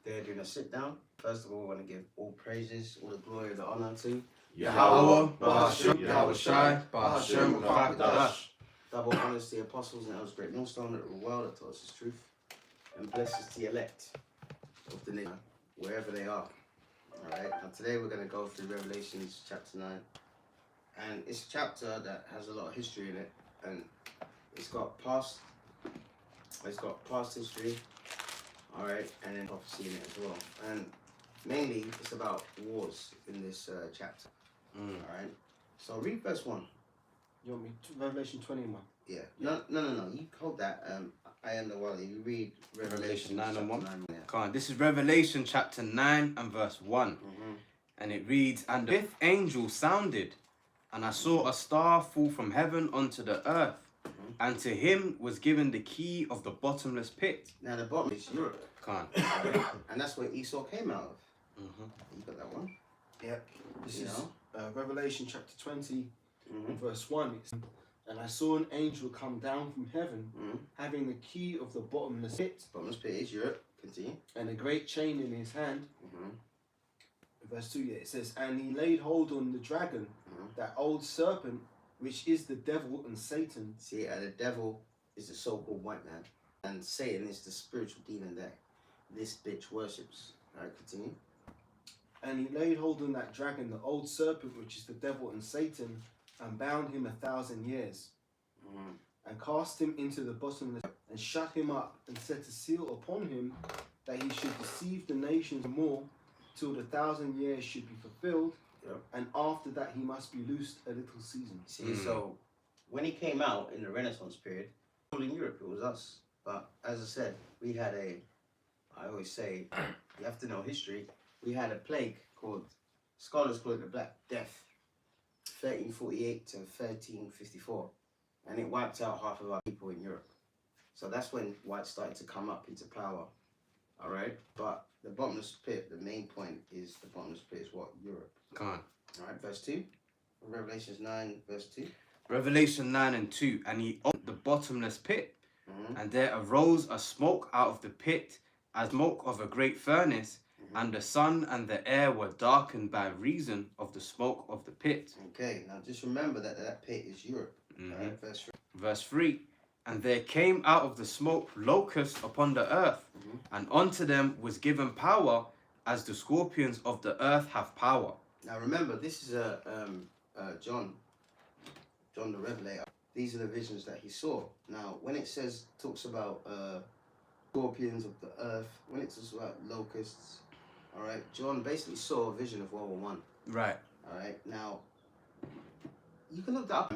They're doing a sit down. First of all, I want to give all praises, all the glory, the honor to Yahweh, Bahashem, Yahweh Shai, Bahashem, Rakadash. Double honors to the apostles and elders, great millstone that rule well, that taught us his truth, and blesses the elect of the nation, wherever they are. Alright, now today we're going to go through Revelations chapter 9. And it's a chapter that has a lot of history in it, and it's got past history, alright, and then prophecy in it as well. And mainly it's about wars in this chapter. Alright, so read verse 1. You want me to Revelation 21? Yeah. No. You hold that. I am the Wally. You read Revelation 9 and 1. 9, yeah. Come on, this is Revelation chapter 9 and verse 1. And it reads, "And the fifth angel sounded, and I saw a star fall from heaven onto the earth, and to him was given the key of the bottomless pit." Now the bottom is Europe, Come and that's where Esau came out of. on. You got that one? Yep. This You is know? Revelation chapter 20, verse 1. And I saw an angel come down from heaven, having the key of the bottomless pit, Bottomless pit is Europe. Continue. and a great chain in his hand. Verse 2, it says, "And he laid hold on the dragon, that old serpent, which is the devil and Satan." See, the devil is the so-called white man, and Satan is the spiritual demon that this bitch worships. Alright, continue. "And he laid hold on that dragon, the old serpent, which is the devil and Satan, and bound him 1,000 years, and cast him into the bottomless pit, and shut him up, and set a seal upon him, that he should deceive the nations more, till the 1,000 years should be fulfilled. Yep. And after that he must be loosed a little season." See, so when he came out in the Renaissance period, all in Europe, it was us. But as I said, we had I always say, you have to know history. We had a plague called, scholars call it the Black Death, 1348 to 1354. And it wiped out half of our people in Europe. So that's when whites started to come up into power. Alright? But the bottomless pit, the main point is the bottomless pit is what? Europe. Come on. Alright, verse 2. Revelations 9, verse 2. Revelation 9 and 2. "And he opened the bottomless pit, and there arose a smoke out of the pit, as smoke of a great furnace, and the sun and the air were darkened by reason of the smoke of the pit." Okay, now just remember that pit is Europe. Alright, verse 3. Verse 3, "And there came out of the smoke locusts upon the earth, and unto them was given power, as the scorpions of the earth have power." Now remember, this is John the Revelator. These are the visions that he saw. Now, when it talks about scorpions of the earth, when it talks about locusts, all right, John basically saw a vision of World War I. Right. All right, now you can look that up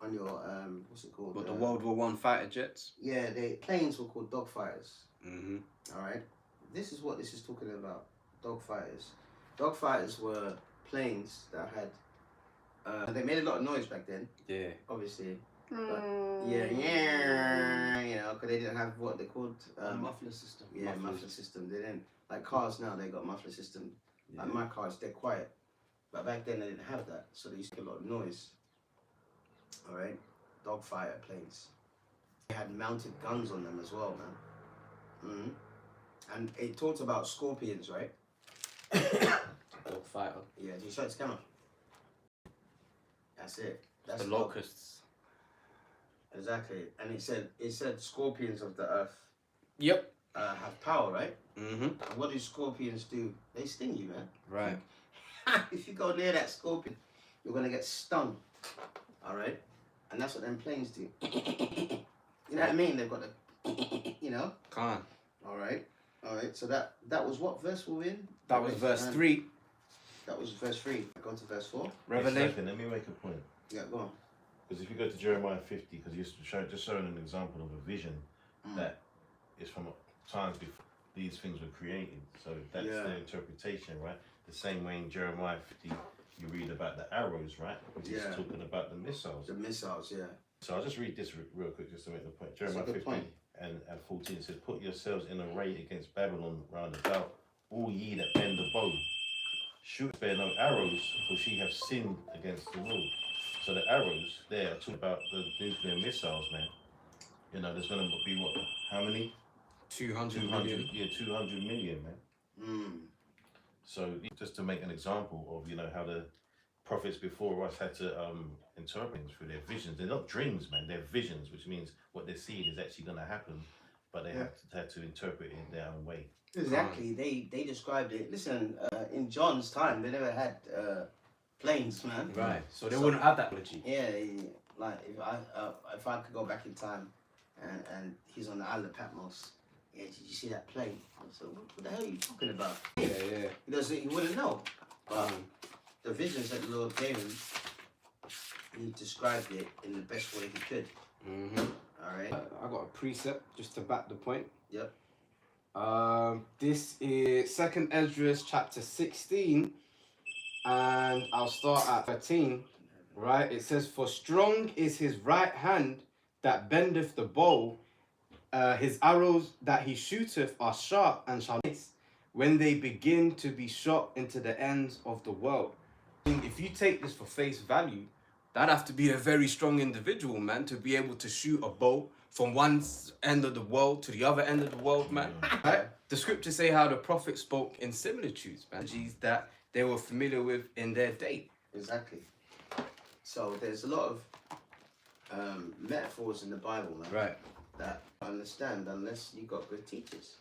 on your what's it called? But the World War One fighter jets. Yeah, the planes were called dogfighters. Mm-hmm. All right, this is what this is talking about. Dogfighters. Dogfighters were planes that had. They made a lot of noise back then. Yeah. Obviously. But, yeah, you know, because they didn't have what they called Muffler system. Yeah, muffler system. They didn't like cars now. They got muffler system. Yeah. Like my cars, they're quiet, but back then they didn't have that, so they used to get a lot of noise. All right, dogfighter planes. They had mounted guns on them as well, man. And it talks about scorpions, right? Fighter. Yeah, do you show it to camera? That's it. That's The locusts. Exactly, and it said scorpions of the earth. Yep. Have power, right? Mm-hmm. And what do scorpions do? They sting you, man. Right. If you go near that scorpion, you're gonna get stung. All right, and that's what them planes do. You know what I mean? They've got the, you know. Come on. All right. So that was what verse we're in? That was verse 3. That was verse 3. Go to verse 4. Revelation. Let me make a point. Yeah, go on. Because if you go to Jeremiah 50, because you're just showing an example of a vision that is from times before these things were created. So that's their interpretation, right? The same way in Jeremiah 50, you read about the arrows, right? Which is talking about the missiles. The missiles, yeah. So I'll just read this real quick just to make the point. Jeremiah good 50 point. and 14 says, "Put yourselves in array against Babylon round about, all ye that bend the bow. Shoot spare no arrows, for she hath sinned against the Lord." So the arrows there are talking about the nuclear missiles, man. You know, there's going to be what? How many? 200 million. 200 million, man. So just to make an example of, you know, how the prophets before us had to interpret things through their visions. They're not dreams, man. They're visions, which means what they're seeing is actually going to happen, but they had to interpret it in their own way. Exactly. They described it. Listen, in John's time, they never had planes, man. Right. So they wouldn't have that technology. Yeah, like if I could go back in time, and he's on the island of Patmos, yeah, did you see that plane? So what the hell are you talking about? Yeah. He wouldn't know. But the visions that the Lord gave him, he described it in the best way he could. All right. I got a precept just to back the point. Yep. This is 2nd Esdras chapter 16, and I'll start at 13. Right, it says, "For strong is his right hand that bendeth the bow, his arrows that he shooteth are sharp and shall miss when they begin to be shot into the ends of the world." If you take this for face value, that'd have to be a very strong individual, man, to be able to shoot a bow from one end of the world to the other end of the world, man. Right? The scriptures say how the prophet spoke in similitudes, man, that they were familiar with in their day. Exactly. So there's a lot of metaphors in the Bible, man. Right. That I understand unless you got good teachers.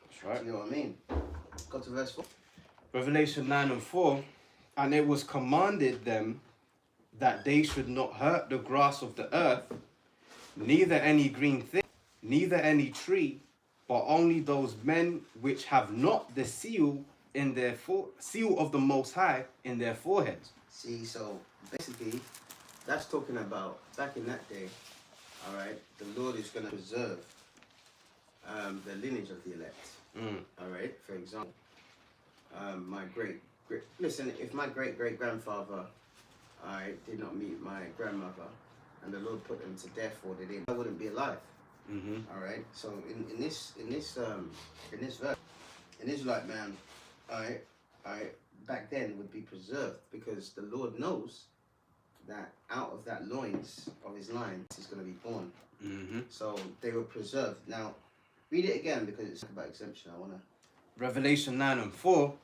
That's right. Do you know what I mean? Go to verse 4. Revelation 9:4, "And it was commanded them that they should not hurt the grass of the earth, neither any green thing, neither any tree, but only those men which have not the seal in their seal of the Most High in their foreheads." See, so basically, that's talking about back in that day. All right, the Lord is going to preserve the lineage of the elect. All right, for example, my listen, if my great grandfather, did not meet my grandmother, and the Lord put them to death or they didn't, I wouldn't be alive. All right, so in this verse, an Israelite man, back then would be preserved because the Lord knows that out of that loins of his line is going to be born. So they were preserved. Now, read it again because it's about exemption. I want to. Revelation 9:4,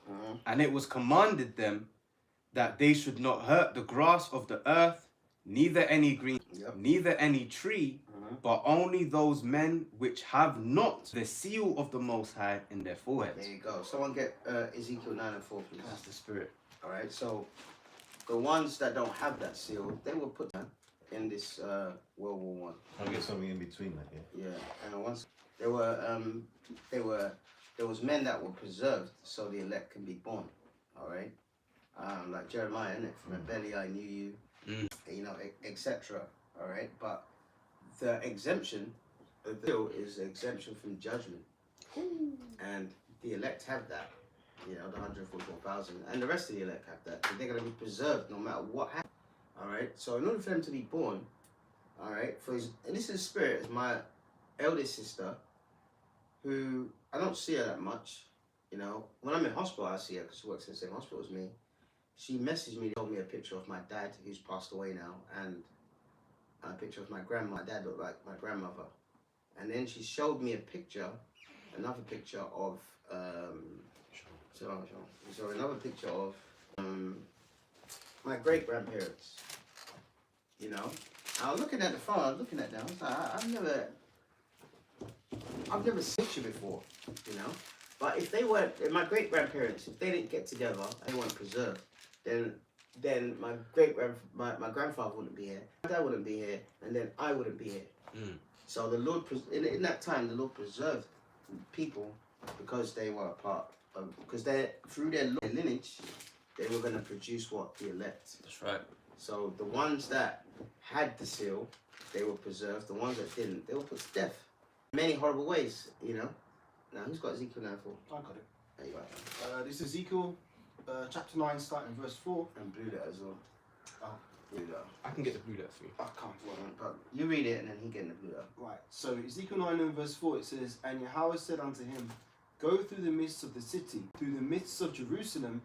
"And it was commanded them that they should not hurt the grass of the earth, neither any green, neither any tree, but only those men which have not the seal of the Most High in their foreheads." There you go. Someone get Ezekiel 9:4, please. That's the spirit. All right. So the ones that don't have that seal, they were put down in this World War I. I'll get something in between that, yeah. Yeah, and once there was men that were preserved so the elect can be born. All right. Like Jeremiah, innit? From a belly I knew you, you know, etc. All right, but the exemption of the bill is exemption from judgment, and the elect have that. You know, the 144,000, and the rest of the elect have that. They're gonna be preserved no matter what happens. All right. So in order for them to be born, all right, and this is Spirit is my eldest sister, who I don't see her that much. You know, when I'm in hospital, I see her because she works in the same hospital as me. She messaged me, told me a picture of my dad, who's passed away now, and a picture of my grandma. My dad looked like my grandmother. And then she showed me a picture, another picture of, so another picture of my great-grandparents. You know? I was looking at the phone, I was looking at them, I was like, I've never seen a picture before, you know? But if my great-grandparents, if they didn't get together and they weren't preserved, then my grandfather wouldn't be here, my dad wouldn't be here, and then I wouldn't be here. So the Lord, in that time, the Lord preserved people because they were a part of, because through their lineage, they were going to produce what? The elect. That's right. So the ones that had the seal, they were preserved. The ones that didn't, they were put to death. Many horrible ways, you know. Now, who's got Ezekiel 9:4? I got it. There you go. This is Ezekiel chapter 9, starting verse 4. And blue letter as well. Oh. Blue letter. I can get the blue letter for you. I can't. But you read it and then he getting the blue letter. Right, so Ezekiel 9 and verse 4, it says, "And Yahweh said unto him, Go through the midst of the city, through the midst of Jerusalem,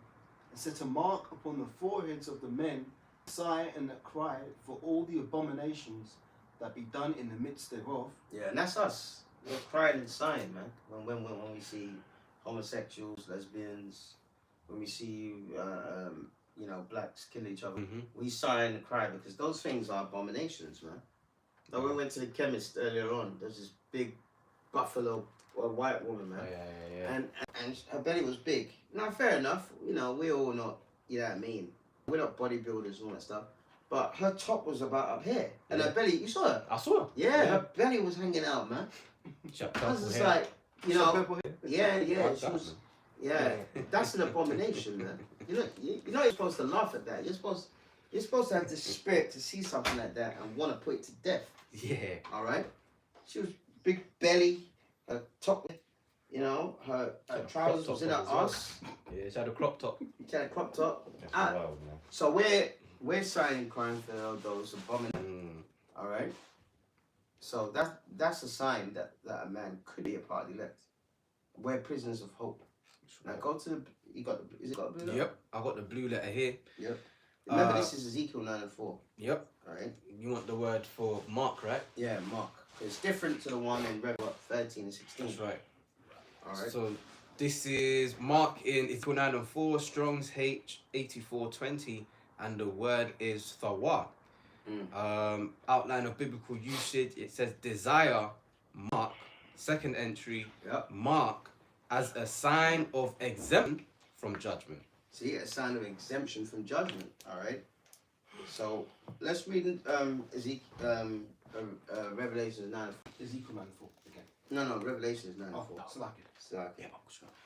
and set a mark upon the foreheads of the men, sigh and that cry for all the abominations that be done in the midst thereof." Yeah, and that's us. we're crying and sighing, man. When we see homosexuals, lesbians, when we see blacks kill each other, we sigh and cry because those things are abominations, man. Like we went to the chemist earlier on. There's this big buffalo or white woman, man, and her belly was big. Now, fair enough. You know, we all not. You know what I mean? We're not bodybuilders and all that stuff. But her top was about up here, and her belly. You saw her? I saw her. Yeah, her belly was hanging out, man. I was just like, you know, yeah. She was, yeah. That's an abomination, man. You're you're supposed to laugh at that. You're supposed to have the spirit to see something like that and want to put it to death. Yeah. All right. She was big belly, her top. You know, her trousers was in her ass. Yeah, she had a crop top. She had a crop top. That's wild, man. So we're signing crime for those abominations. All right. So that's a sign that a man could be a part of the elect. We're prisoners of hope. Now go to the. You got the. Is it got a blue letter? Yep, I got the blue letter here. Yep. Remember, this is Ezekiel 9:4. Yep. All right. You want the word for Mark, right? Yeah, Mark. It's different to the one in Revelation 13 and 16. That's right. All right. So this is Mark in Ezekiel 9:4, Strong's H8420, and the word is thawa. Outline of biblical usage. It says desire, mark, second entry, mark as a sign of exemption from judgment. See, a sign of exemption from judgment. All right. So let's read Revelation 9. Ezekiel 9:4 again. No, Revelation is 9:4. Oh, Salaki.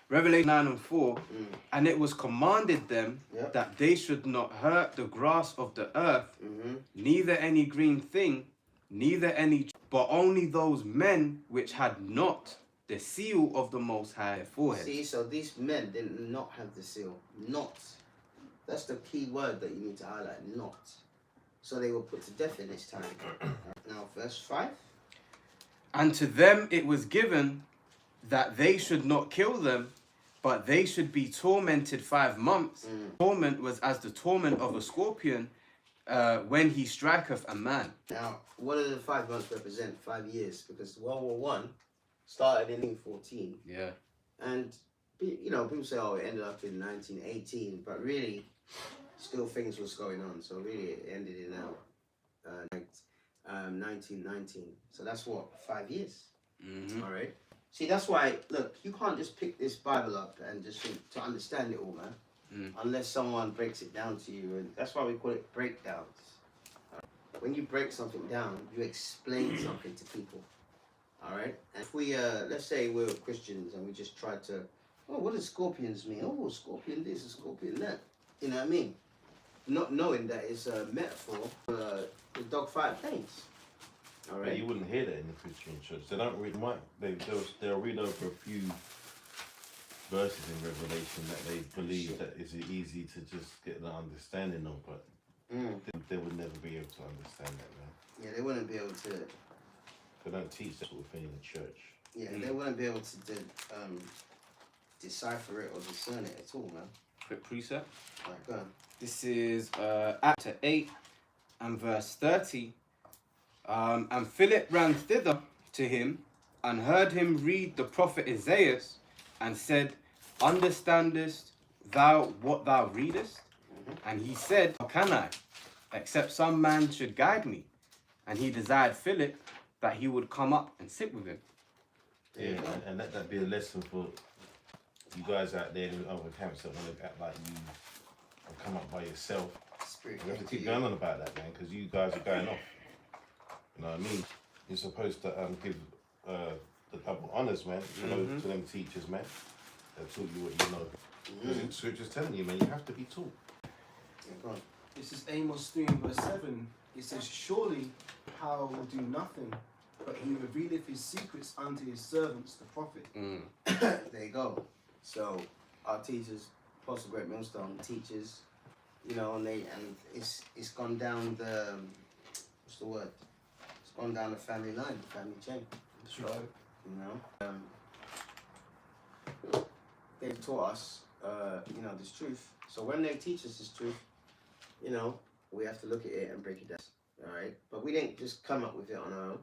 Revelation 9:4, and it was commanded them that they should not hurt the grass of the earth, neither any green thing, neither any, but only those men which had not the seal of the Most High forehead. See, so these men did not have the seal. Not. That's the key word that you need to highlight. Not. So they were put to death in this time. Now, verse 5. And to them it was given that they should not kill them, but they should be tormented 5 months. Torment was as the torment of a scorpion when he striketh a man. Now, what do the 5 months represent? 5 years, because World War One started in 1914. Yeah. And, you know, people say, oh, it ended up in 1918, but really, still things was going on. So really, it ended in 1919. So that's what, 5 years. All right. See, that's why, look, you can't just pick this Bible up and just think to understand it all, man. Unless someone breaks it down to you. And that's why we call it breakdowns. When you break something down, you explain something to people. All right? And if we, let's say we're Christians and we just try to, oh, what does scorpions mean? Oh, scorpion this, a scorpion that. You know what I mean? Not knowing that it's a metaphor for the dogfight planes. All right. But you wouldn't hear that in the Christian church. They don't read they'll read over a few verses in Revelation that they believe that it's easy to just get the understanding of, but they would never be able to understand that, man. Yeah, they wouldn't be able to. They don't teach that sort of thing in the church. Yeah, they wouldn't be able to decipher it or discern it at all, man. Quick precept. Right, go on. This is Acts 8 and verse 30. And Philip ran thither to him and heard him read the prophet Isaiah and said, understandest thou what thou readest? And he said, how can I, except some man should guide me? And he desired Philip that he would come up and sit with him. Yeah, and let that be a lesson for you guys out there in other camps that want to act like you and come up by yourself. Spirit You have to keep going on about that, man, because you guys are going off. You know what I mean? You're supposed to give the double honours, man. You know, to them teachers, man. That taught you what you know. Because the scripture's telling you, man, you have to be taught. Yeah, go on. This is Amos 3 and verse 7. It says, surely power will do nothing, but he revealeth his secrets unto his servants, the prophet. There you go. So our teachers, Apostle Great Millstone teachers, you know, and it's gone down the what's the word? It's gone down the family line, the family chain. That's right. You know, they've taught us, you know, this truth. So when they teach us this truth, you know, we have to look at it and break it down. All right, but we didn't just come up with it on our own.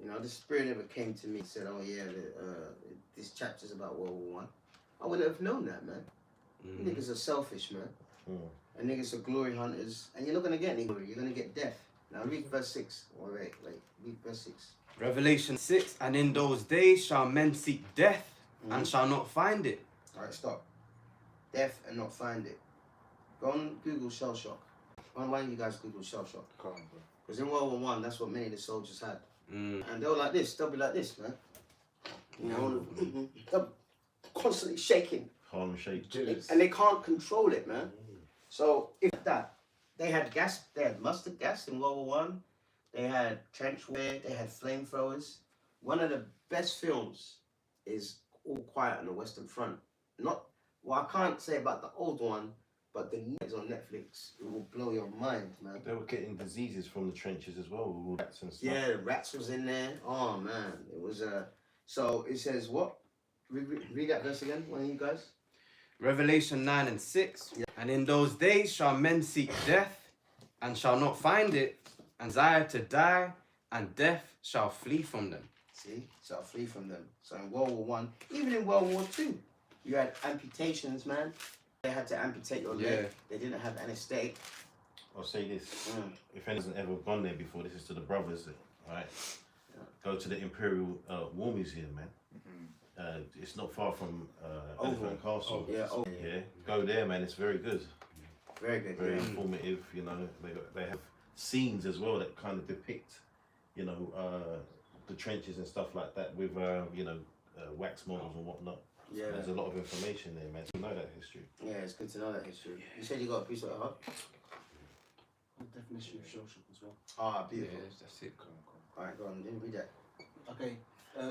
You know, the spirit never came to me and said, "Oh yeah, this chapter's about World War One." I wouldn't have known that, man. You niggas are selfish, man. And niggas are glory hunters, and you're not gonna get any glory. You're gonna get death. Now read verse 6. Oh, wait. Read verse 6. Revelation 6, and in those days shall men seek death and shall not find it. All right, stop. Death and not find it. Go on Google shell shock. Why don't you guys Google shell shock? Come on, bro. Because in World War One, that's what many of the soldiers had. Mm. And they were like this. They'll be like this, man. You know, they're constantly shaking. Harlem Shake. And they can't control it, man. So if that, they had gas, they had mustard gas in World War One. They had trench warfare. They had flamethrowers. One of the best films is All Quiet on the Western Front. Not, well, I can't say about the old one, but the new is on Netflix. It will blow your mind, man. They were getting diseases from the trenches as well, with all rats and stuff. Yeah, rats was in there. Oh man, it was So it says what? Read that verse again, one of you guys. Revelation 9 and 6. And in those days shall men seek death and shall not find it, and desire to die, and death shall flee from them. See, shall flee from them. So in World War One, even in World War Two, you had amputations, man. They had to amputate your leg. They didn't have anesthetic. I'll say this: if anyone's ever gone there before, this is to the brothers, right? Go to the Imperial War Museum, man. It's not far from Elephant Castle. Yeah. Go there, man. It's very good. Very good. Very informative. You know, they have scenes as well that kind of depict, you know, the trenches and stuff like that with you know, wax models and whatnot. Yeah. There's a lot of information there, man. To know that history. Yeah, it's good to know that history. You said you got a piece of it, huh? The definition of shell shock as well. Ah, beautiful. That's it. Alright, go on, then read that. Okay,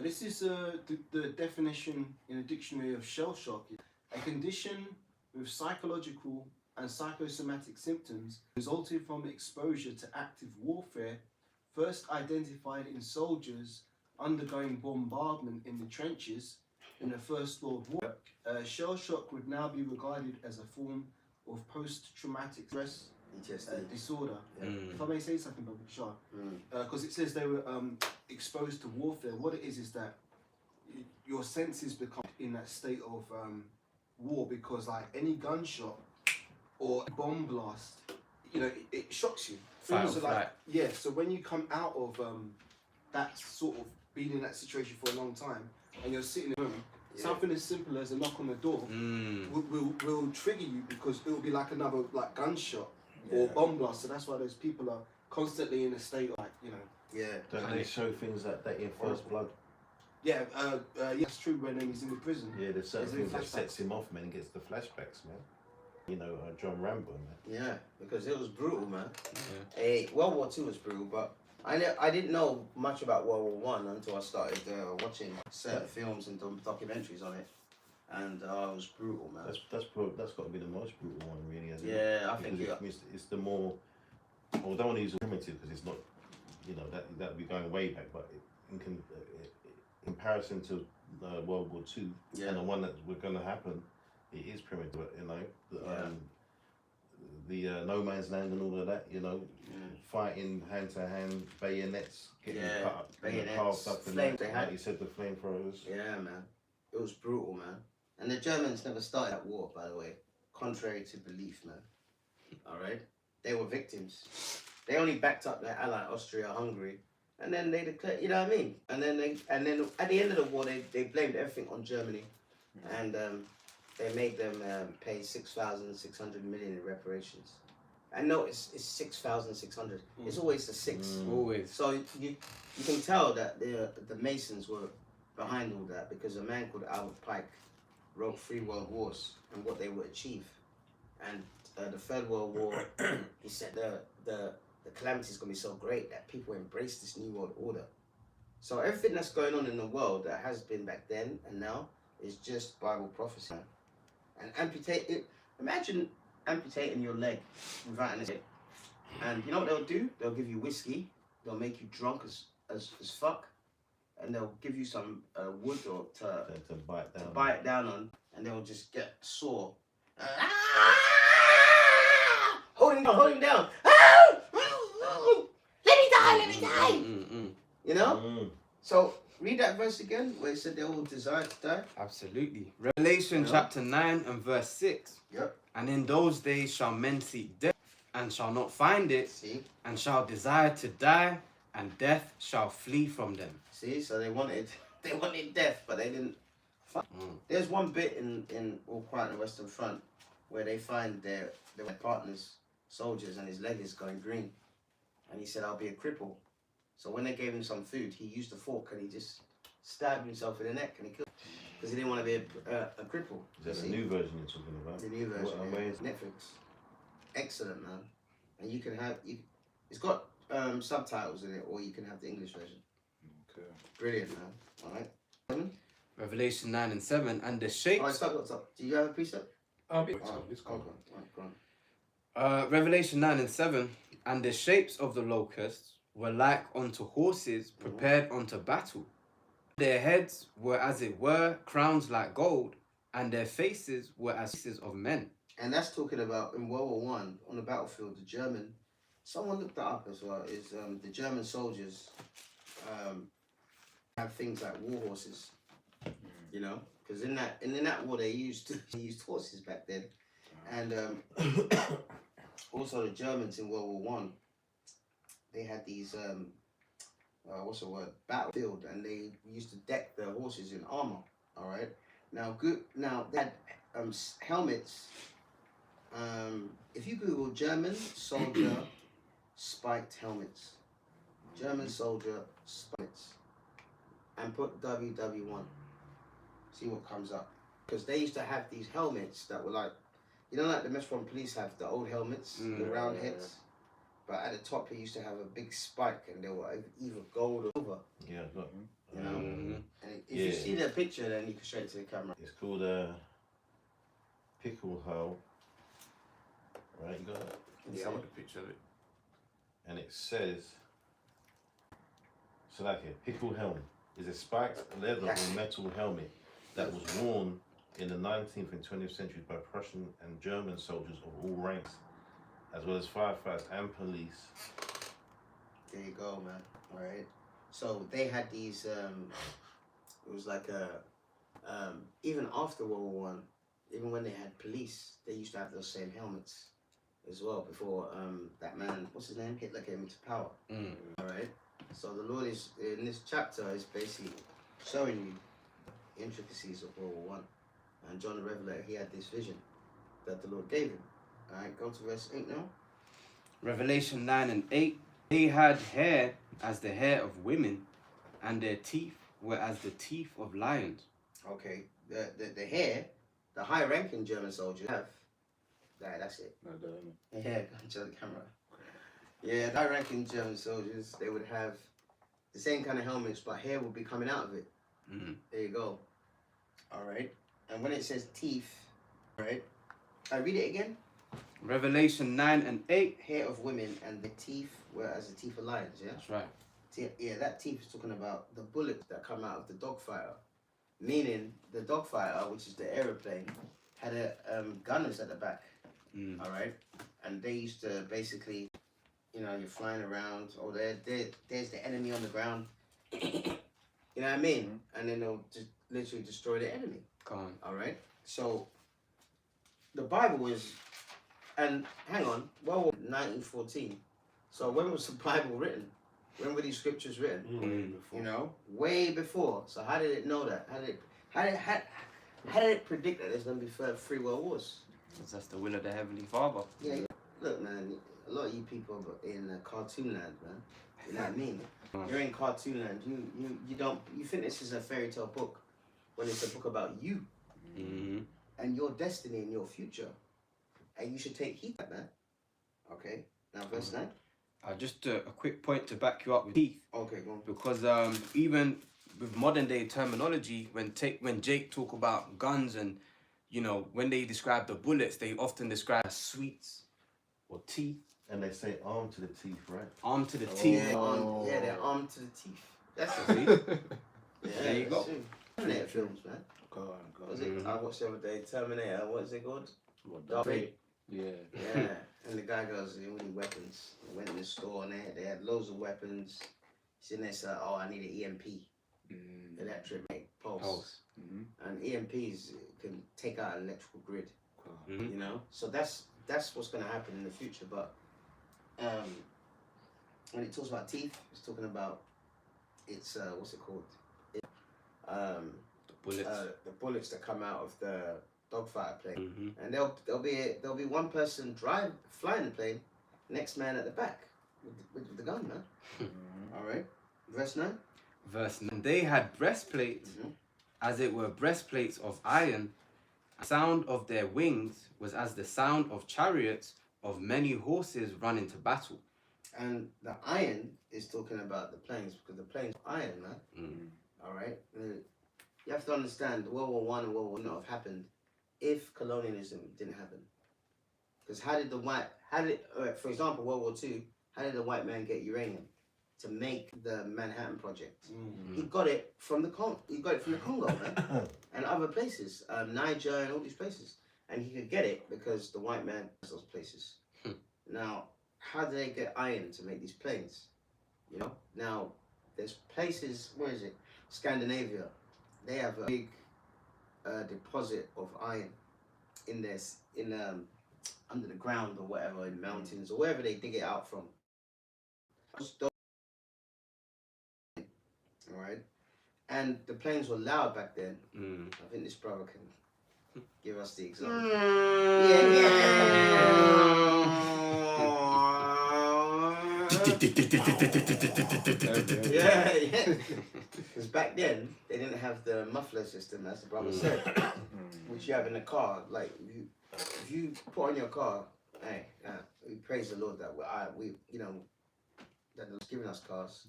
this is the definition in a dictionary of shell shock. A condition with psychological and psychosomatic symptoms resulting from exposure to active warfare, first identified in soldiers undergoing bombardment in the trenches in the First World War. Shell shock would now be regarded as a form of post-traumatic stress disorder. If I may say something about Bashar, because it says they were exposed to warfare. What it is that your senses become in that state of war, because like any gunshot or bomb blast, you know, it shocks you. Fight or So flight. like, yeah, so when you come out of that sort of being in that situation for a long time and you're sitting in a room, something as simple as a knock on the door will trigger you, because it will be like another like gunshot or bomb blast. So that's why those people are constantly in a state of, like, you know. Don't they show things like that in First Blood? Yeah, that's true. When he's in the prison. Yeah, there's certain There's things that flashbacks. sets him off, man. He gets the flashbacks, man. You know, John Rambo, man. Yeah, because it was brutal, man. World War Two was brutal, but I didn't know much about World War One until I started watching certain films and documentaries on it, and it was brutal, man. That's got to be the most brutal one, really. Isn't Yeah, it? I think it's the more. Well, I don't want to use primitive because it's not, you know, that would be going way back, but in comparison to World War Two and the one that we're going to happen, it is primitive. You know, the no man's land and all of that. You know, fighting hand to hand, bayonets, getting cut up, carved up, and like you said, the flamethrowers. Yeah, man, it was brutal, man. And the Germans never started that war, by the way, contrary to belief, man. All right, they were victims. They only backed up their ally Austria-Hungary, and then they declared, you know what I mean? And then at the end of the war, they blamed everything on Germany, and they made them pay 6,600 million in reparations. I know it's 6,600. It's always the six. Always. So you can tell that the Masons were behind all that, because a man called Albert Pike wrote 3 World Wars and what they would achieve. And the Third World War, he said the calamity is going to be so great that people embrace this new world order. So everything that's going on in the world that has been back then and now is just Bible prophecy. And imagine amputating your leg without anesthetic. And you know what they'll do? They'll give you whiskey, they'll make you drunk as fuck, and they'll give you some wood or to bite down on, and they'll just get sore. Hold him down. Let me die. You know? Mm. So read that verse again where it said they all desire to die. Absolutely. Revelation Yeah. chapter 9 and verse 6. Yep. And in those days shall men seek death, and shall not find it, See? and shall desire to die, and death shall flee from them. See? So they wanted death, but they didn't. There's one bit in All Quiet on the Western Front where they find their partners, soldiers, and his leg is going green. And he said, I'll be a cripple. So when they gave him some food, he used a fork and he just stabbed himself in the neck and he killed because he didn't want to be a cripple. Is that the new version you're talking about? The new version, What yeah. amazing. Netflix. Excellent, man. And you can have, it's got subtitles in it, or you can have the English version. Okay. Brilliant, man. All right. Revelation 9 and 7. And the shapes. All right, stop. Do you have a precept? It's Go gone. on. Revelation 9 and 7. And the shapes of the locusts were like unto horses prepared unto battle. Their heads were as it were crowns like gold, and their faces were as faces of men. And that's talking about in World War One on the battlefield. The German, someone looked that up as well. Is the German soldiers have things like war horses, you know? Because in that war they used horses back then, and also the Germans in World War One, they had these what's the word, battlefield, and they used to deck their horses in armor. All right. Now they had helmets. If you Google German soldier spiked helmets, German soldier spikes, and put WW1, see what comes up. Because they used to have these helmets that were like, you know, like the Metropolitan Police have the old helmets, the round heads. But at the top, it used to have a big spike, and they were either gold or silver. Yeah, I've got. You know, and if Yeah. you see the picture, then you can show it to the camera. It's called pickle hull. Right, you got it. Yeah, I want a picture of it. And it says, so like a pickle helm is a spiked leather or metal helmet that was worn in the 19th and 20th centuries by Prussian and German soldiers of all ranks, as well as firefighters and police. There you go, man. All right. So they had these. It was like even after World War One, even when they had police, they used to have those same helmets as well. Before that man, what's his name, Hitler came into power. All right. So the Lord is in this chapter is basically showing you the intricacies of World War One, and John the Revelator, he had this vision that the Lord gave him. All right. Go to verse 8 now. Revelation 9 and 8. They had hair as the hair of women, and their teeth were as the teeth of lions. Okay, the hair, the high-ranking German soldiers have. That's it. No, don't. Yeah, go to the camera. Yeah, the high-ranking German soldiers, they would have the same kind of helmets, but hair would be coming out of it. There you go. All right. And when it says teeth, right? I read it again. Revelation 9 and 8. Hair of women and the teeth were as the teeth of lions. Yeah. That's right. Yeah, that teeth is talking about the bullets that come out of the dogfighter. Meaning the dogfighter, which is the aeroplane, had a gunners at the back. All right, and they used to basically, you know, you're flying around, or there's the enemy on the ground. You know what I mean? And then they'll just literally destroy the enemy. Go on. All right. So the Bible is, and hang on, well, 1914. So when was the Bible written? When were these scriptures written? You know, way before. So how did it know that? How did it predict that there's going to be 3 world wars? Because that's the will of the Heavenly Father. Yeah, look, man, a lot of you people are in cartoon land, man. You know what I mean? You're in cartoon land. You think this is a fairy tale book when it's a book about you and your destiny and your future, and you should take heed of that. Okay, now verse 9. Just a quick point to back you up with teeth. Okay, go on. Because even with modern day terminology, when Jake talk about guns and, you know, when they describe the bullets, they often describe as sweets or teeth. And they say arm to the teeth, right? Arm to the teeth. Yeah, they're armed to the teeth. That's the teeth. Yeah, There you go. Terminator films, man. God. What was it? I watched the other day. Terminator. What is it called? What, Dark Fate. Yeah. Yeah. And the guy goes, we need weapons. I went in the store and they had loads of weapons. He's in this, I need an EMP, electric pulse. And EMPs can take out an electrical grid, Mhm. you know? So that's what's going to happen in the future. But when it talks about teeth, it's talking about, it's, what's it called? Bullets. The bullets that come out of the dogfighter plane. Mhm. And there'll be one person flying the plane, next man at the back with the gun, man. All right, verse 9. Verse 9. They had breastplates, as it were breastplates of iron. The sound of their wings was as the sound of chariots of many horses running to battle. And the iron is talking about the planes, because the planes are iron, man. All right, you have to understand, World War One and World War II would not have happened if colonialism didn't happen. Because for example, World War II, how did the white man get uranium to make the Manhattan Project? He got it from the Congo, man, and other places, Niger and all these places. And he could get it because the white man has those places. Now, how do they get iron to make these planes? You know, now there's places. Where is it? Scandinavia. They have a big deposit of iron in this under the ground or whatever, in mountains or wherever they dig it out from. All right, and the planes were loud back then. I think this brother can give us the example. Yeah. Because back then they didn't have the muffler system, as the brother said, which you have in the car. Like if you put on your car, hey, we praise the Lord that we that He's giving us cars.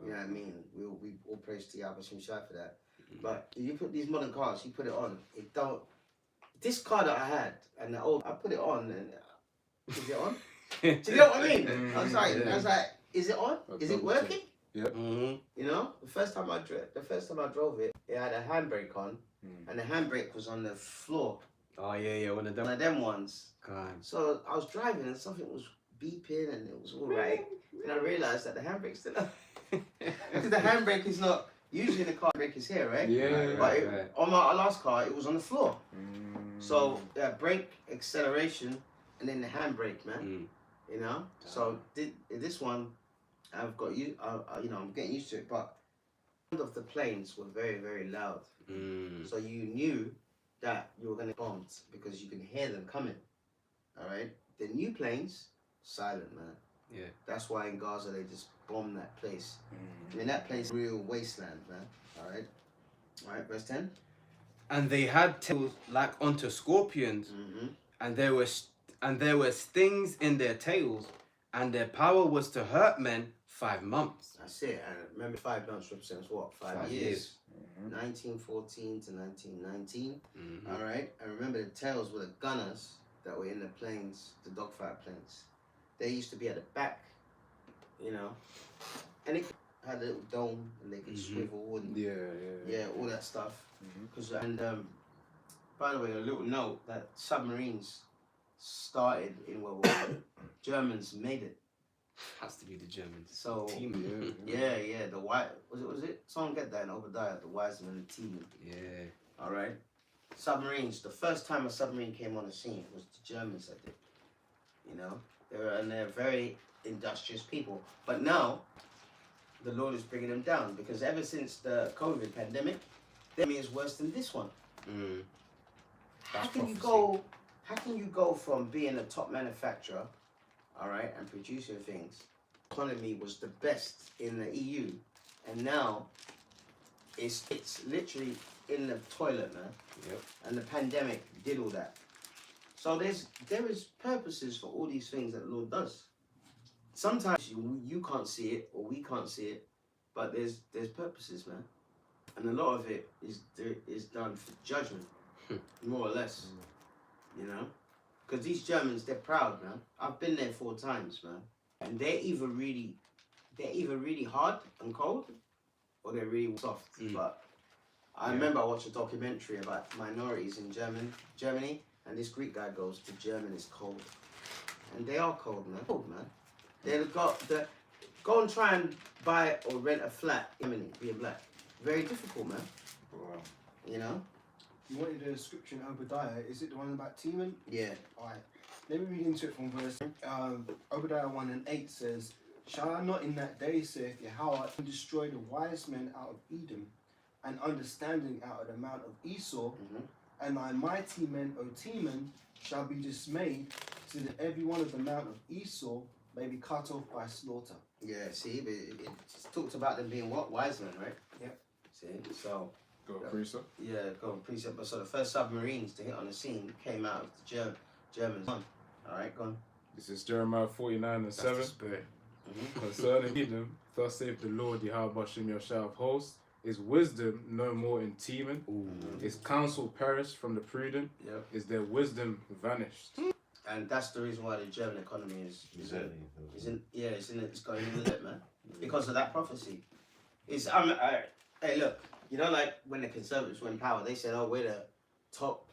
You know what I mean? We all praise to Yahweh Shai for that. But if you put these modern cars, you put it on, it don't. This car that I had and the old, I put it on and is it on? Do you know what I mean? I was like, is it on? Is it working? Yeah. You know, the first time I drove it, it had a handbrake on, and the handbrake was on the floor. Oh yeah, one of them. One of them ones. God. So I was driving and something was beeping and it was all right. And I realized that the handbrake's still on. Because the handbrake is not, usually the car brake is here, right? Yeah. But on my last car, it was on the floor. So brake, acceleration, and then the handbrake, man. You know. So this one, I've got I'm getting used to it. But the sound of the planes were very, very loud. So you knew that you were gonna get bombed because you can hear them coming. All right. The new planes, silent, man. Yeah. That's why in Gaza they just bombed that place. I mean that place is real wasteland, man. All right. All right. Verse 10. And they had tails like unto scorpions, and there were stings in their tails, and their power was to hurt men 5 months. That's it. And remember, 5 months represents what? 5 years. 1914 to 1919. All right. And remember, the tails were the gunners that were in the planes, the dogfighter planes. They used to be at the back, you know, and it had a little dome and they could swivel and yeah, all that stuff. And by the way, a little note that submarines started in World War II. Germans made it. Has to be the Germans. So Team. yeah, the white was it? Someone get that in Obadiah, the Wiseman team. Yeah. All right. Submarines. The first time a submarine came on the scene was the Germans that did. You know, they're very industrious people. But now, the Lord is bringing them down because ever since the COVID pandemic, the enemy is worse than this one. How can you go from being a top manufacturer, all right, and producing things? Economy was the best in the EU, and now it's literally in the toilet, man. Yep. And the pandemic did all that. So there is purposes for all these things that the Lord does. Sometimes you can't see it or we can't see it, but there's purposes, man. And a lot of it is done for judgment, more or less. You know, because these Germans, they're proud, man. I've been there 4 times, man, and they're either really hard and cold, or they're really soft. But I remember I watched a documentary about minorities in Germany, and this Greek guy goes, "The German is cold," and they are cold, man. Cold, man. They've got Go and try and buy or rent a flat in Germany, being black. Very difficult, man. Wow. You know? You wanted a scripture in Obadiah. Is it the one about Teman? Yeah. Alright. Let me read into it from verse. Obadiah 1 and 8 says, Shall I not in that day, saith Yahweh, destroy the wise men out of Edom, and understanding out of the mount of Esau, and thy mighty men, O Teman, shall be dismayed, so that every one of the mount of Esau may be cut off by slaughter. Yeah, see, but it talks about them being what? Wise men, right? Yep. See, so, Got a precept? yeah, go on, precept. But so the first submarines to hit on the scene came out of the Germans. Alright, go on. This is Jeremiah 49 and That's 7. the spirit. Concerning Edom, thus saith the Lord Yahweh Bashem Yashar of hosts, is wisdom no more in Teman? Is counsel perished from the prudent? Yep. Is their wisdom vanished? And that's the reason why the German economy is Exactly. it's going in the lip, man. Because of that prophecy. It's hey look, you know, like when the Conservatives were in power, they said, oh, we're the top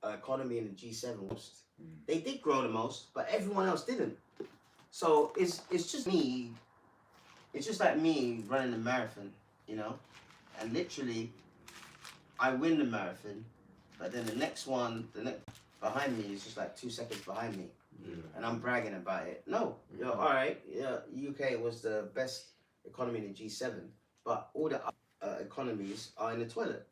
economy in the G7 most. They did grow the most, but everyone else didn't. So it's just me. It's just like me running a marathon, you know, and literally, I win the marathon, but then the next behind me is just like 2 seconds behind me, and I'm bragging about it. No, you're all right. Yeah, UK was the best economy in the G7, but all the economies are in the toilet.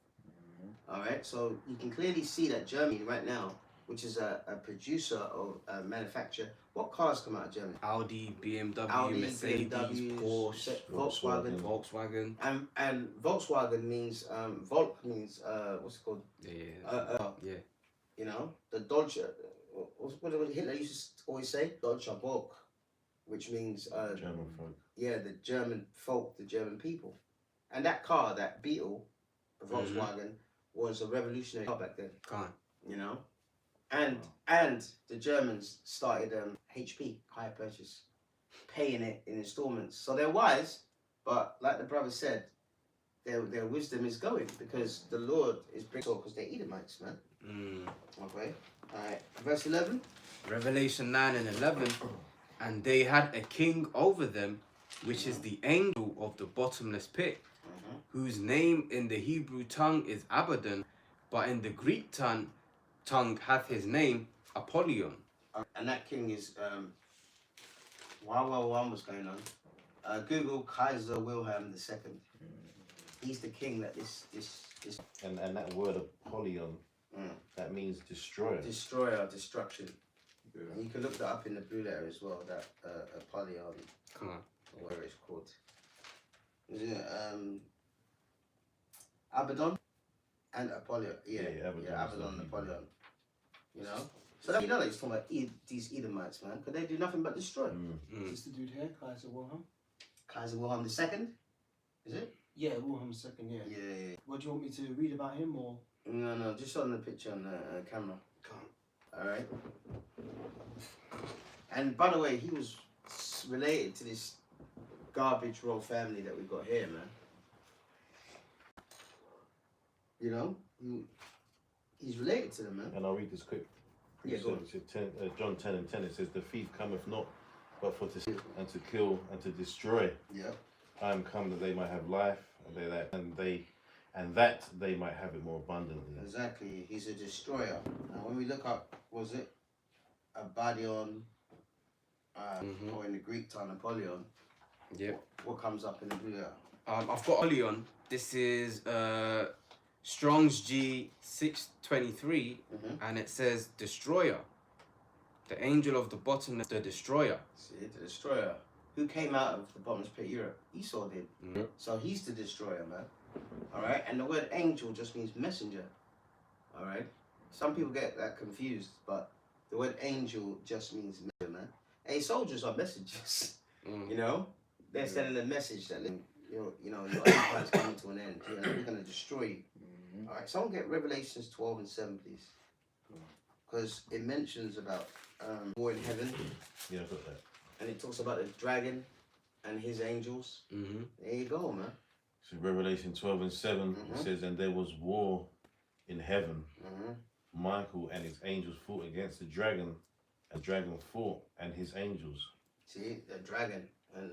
All right, so you can clearly see that Germany right now, which is a producer of manufacture. What cars come out of Germany? Audi, BMW, Audi, Mercedes, BMW, Porsche, Volkswagen. Volkswagen. And Volkswagen means Volk means what's it called? Yeah. You know, the Deutsche. What did Hitler used to always say? Deutsche Volk, which means German folk. yeah, the German folk, the German people. And that car, that Beetle, the Volkswagen, was a revolutionary car back then. Can't. You know, and the Germans started HP, hire purchase, paying it in installments. So they're wise, but like the brother said, their wisdom is going because the Lord is bringing because they're Edomites, man. Okay, all right. Verse 11. Revelation 9 and 11. And they had a king over them, which is the angel of the bottomless pit, whose name in the Hebrew tongue is Abaddon, but in the Greek tongue hath his name Apollyon. And that king is while World War I was going on, Google Kaiser Wilhelm II. He's the king that this And that word Apollyon, that means destroyer. destroyer, destruction. Yeah. And you can look that up in the Blue Letter as well. That Apollyon, Come on. or whatever it's called. Is it Abaddon and Apollyon? Yeah, Abaddon. Abaddon and Apollyon. You know. So that, you know that he's talking about these Edomites, man, because they do nothing but destroy. Is this the dude here, Kaiser Wilhelm? Kaiser Wilhelm II, is it? Yeah, Wilhelm II, yeah. Yeah. What do you want me to read about him or? No, just on the picture on the camera. Can't. All right. And by the way, he was related to this garbage roll family that we got here, man. You know, he's related to them, man. And I'll read this quick. Yeah, go on. John 10 and 10, it says, the thief cometh not, but for to steal, and to kill, and to destroy. Yeah. I am come that they might have life, and that they might have it more abundantly. Exactly. He's a destroyer. Now, when we look up, was it Abaddon, or in the Greek tongue, Apollyon? Yep. What comes up in the blue letter? I've got Apollyon. This is Strong's G 623, and it says destroyer. The angel of the bottomless, the destroyer. See, the destroyer. Who came out of the bottomless pit, Europe? Esau did. So he's the destroyer, man. All right, and the word angel just means messenger. All right, some people get that confused, but the word angel just means messenger, man. Hey, soldiers are messengers. You know, they're sending a message that your empire's coming to an end. You know, we're gonna destroy you. All right, someone get Revelations 12 and 7, please, because it mentions about war in heaven. Yeah, I've got that. And it talks about the dragon and his angels. There you go, man. So Revelation 12 and 7, it says, and there was war in heaven. Michael and his angels fought against the dragon. A dragon fought and his angels. See, the dragon and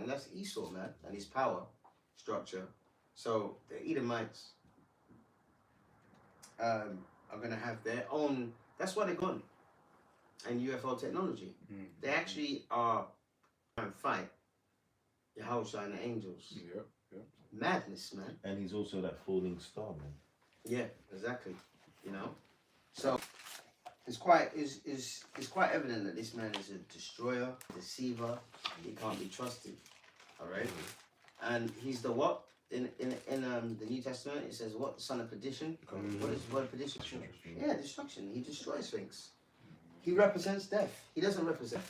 that's Esau, man, and his power structure. So the Edomites are gonna have their own. That's why they're gone. And UFO technology, they actually are trying to fight Yahushua and the angels. Yeah. Madness, man. And he's also that falling star, man. Yeah, exactly. You know, so it's quite evident that this man is a destroyer, deceiver. He can't be trusted. All right, and he's the what in the New Testament? It says what, son of perdition. What is the word perdition? Yeah, destruction. He destroys things. He represents death. He doesn't represent.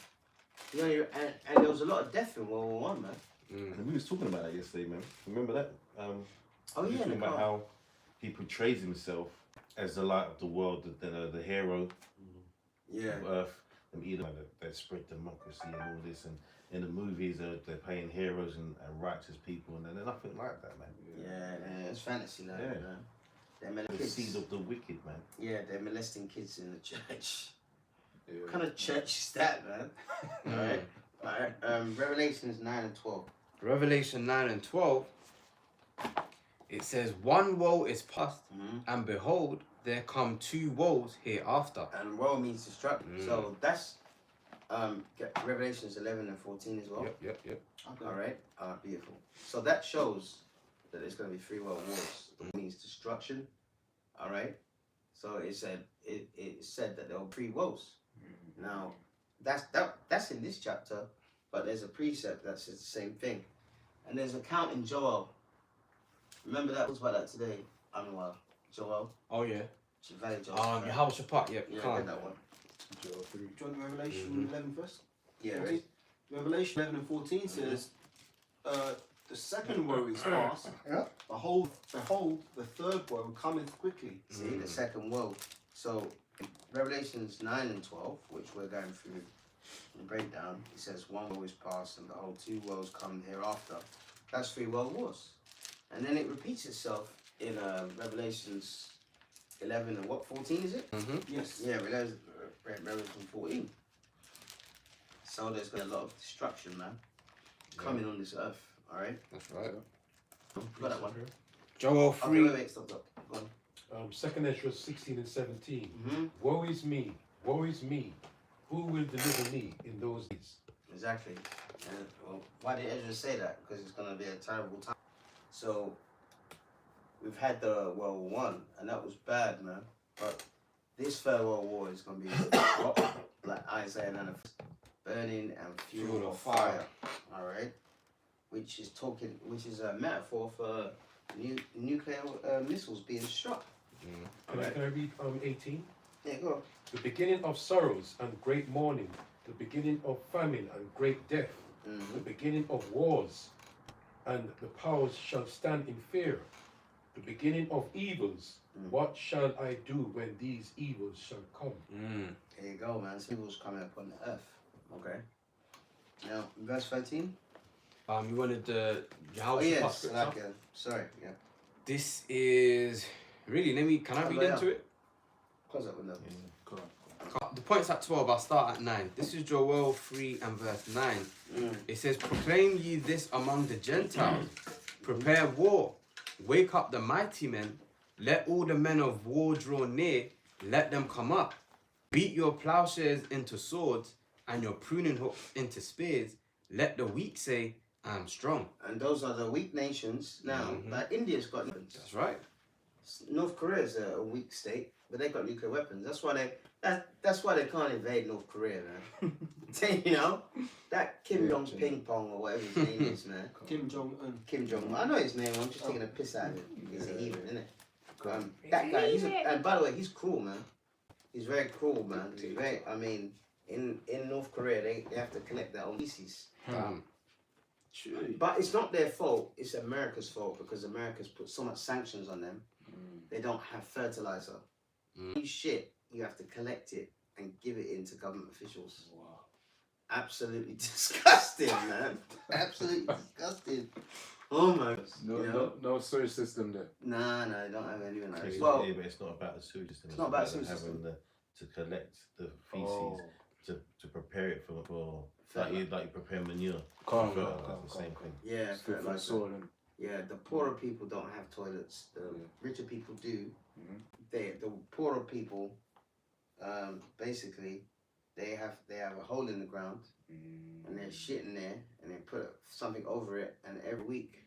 You know, and there was a lot of death in World War One, man. And we was talking about that yesterday, man. Remember that? Oh we was yeah, talking about how he portrays himself as the light of the world, the hero yeah. of Earth, and either that spread democracy and all this, and in the movies they're playing heroes and righteous people, and they're nothing like that, man. Yeah, it's fantasy now. Yeah. You know? They're The molesting seed of the wicked, man. Yeah, they're molesting kids in the church. Yeah. What kind of church is that, man? Alright. Alright. Revelations 9 and 12. Revelation 9 and 12, it says, one woe is past, and behold, there come two woes hereafter. And woe means destruction. So that's Revelations 11 and 14 as well. Yep. Okay. Alright. Beautiful. So that shows that there's going to be 3 world wars. It means destruction. Alright. So it said that there were 3 woes. Now that's in this chapter, but there's a precept that says the same thing. And there's an account in Joel. Remember that? I was about that today. Joel. Oh yeah. Valley Joel. Yehoshaphat, yep. Yeah, I get that one. Do you want Revelation 11 first? Yeah, 14? right. Revelation 11 and 14 says, the second woe is past. Behold, the third woe cometh quickly. See, the second woe. So, Revelations 9 and 12, which we're going through the breakdown, it says 1 woe is past, and behold, 2 woes come hereafter. That's 3 world wars. And then it repeats itself in Revelations 11 and what, 14 is it? Yes. Yeah, Revelation 14. So there's going to be a lot of destruction, man, coming on this earth, alright? That's right. Got that one. Joel Okay, 3. wait, stop. Go on. 2nd Ezra 16 and 17. Mm-hmm. Woe is me, who will deliver me in those days? Exactly. And well, why did Ezra say that? Because it's going to be a terrible time. So, we've had the World War One, and that was bad, man. But this third World War is going to be like Isaiah 9, burning and fuel of fire. All right, which is a metaphor for nuclear missiles being struck. Can I read 18? Yeah, go. The beginning of sorrows and great mourning, the beginning of famine and great death, the beginning of wars, and the powers shall stand in fear. The beginning of evils. What shall I do when these evils shall come? There you go, man. So evils coming upon the earth. Okay. Now, verse 13. You wanted the Jehoshaphat Oh yes, scripture? like sorry, yeah. This is really. Can I read into it? Close that window. The point's at 12. I'll start at 9. This is Joel 3 and verse 9. It says, "Proclaim ye this among the Gentiles. Prepare war. Wake up the mighty men. Let all the men of war draw near. Let them come up. Beat your plowshares into swords and your pruning hooks into spears. Let the weak say, I am strong." And those are the weak nations. Now, like India's got weapons. That's right. North Korea is a weak state, but they've got nuclear weapons. That's why they can't invade North Korea, man. You know, that Kim Jong's ping pong or whatever his name is, man. Kim Jong-un. Kim Jong. I know his name. I'm just taking a piss out of him. He's a heathen, isn't it? That guy. And by the way, he's cruel, man. He's very cruel, man. He's very. I mean, in North Korea, they have to collect their own feces. But it's not their fault. It's America's fault because America's put so much sanctions on them. They don't have fertilizer. Shit, you have to collect it and give it in to government officials. Wow. Absolutely disgusting, man. Absolutely disgusting. Oh my God. No sewage system there. Nah, they don't have anyone like that. Well, Well, but it's not about the sewage system. It's not about the sewage system. To collect the feces to prepare it for like you prepare manure. Calm, For calm, fertilizer, calm, the same calm. thing. Yeah, It's good for the fertilizer. soil, innit? Yeah, the poorer people don't have toilets. The richer people do. Mhm. The poorer people, basically, they have a hole in the ground and there's shit in there, and they put something over it, and every week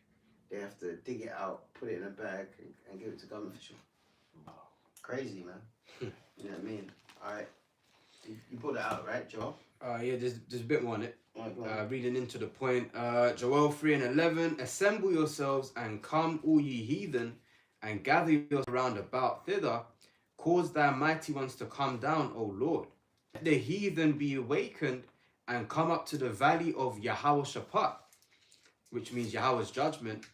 they have to dig it out, put it in a bag, and give it to government official. Crazy, man. You know what I mean? All right, you put it out, right, Joel? Yeah, there's a bit more on it. All right, go on. Reading into the point, Joel 3:11, assemble yourselves and come, all ye heathen, and gather yourselves round about thither. Cause thy mighty ones to come down, O Lord. Let the heathen be awakened and come up to the valley of Yahweh-Shaphat, which means Yahweh's judgment.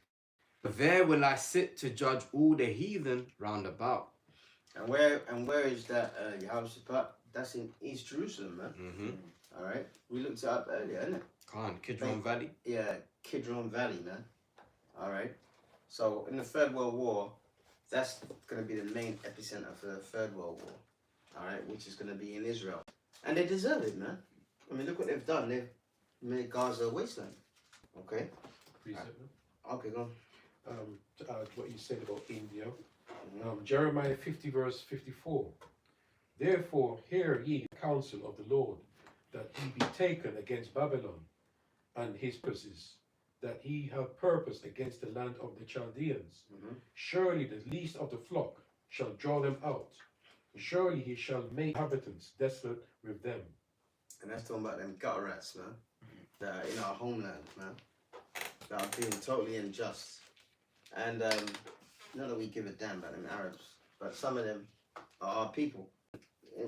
For there will I sit to judge all the heathen round about. And where is that Yehoshaphat? That's in East Jerusalem, man. Mm-hmm. All right, we looked it up earlier, isn't it? Kidron Valley. Yeah, Kidron Valley, man. All right. So in the Third World War, that's going to be the main epicenter for the Third World War. All right, which is going to be in Israel, and they deserve it, man. I mean, look what they've done. They've made Gaza a wasteland. Okay. Okay, go on. To add what you said about India, Mhm. Jeremiah 50 verse 54. Therefore hear ye the counsel of the Lord, that he be taken against Babylon and his purposes, that he have purpose against the land of the Chaldeans. Mhm. Surely the least of the flock shall draw them out. Surely he shall make inhabitants desolate with them. And that's talking about them gutter rats, man. That are in our homeland, man. That are being totally unjust. And not that we give a damn about them Arabs, but some of them are our people.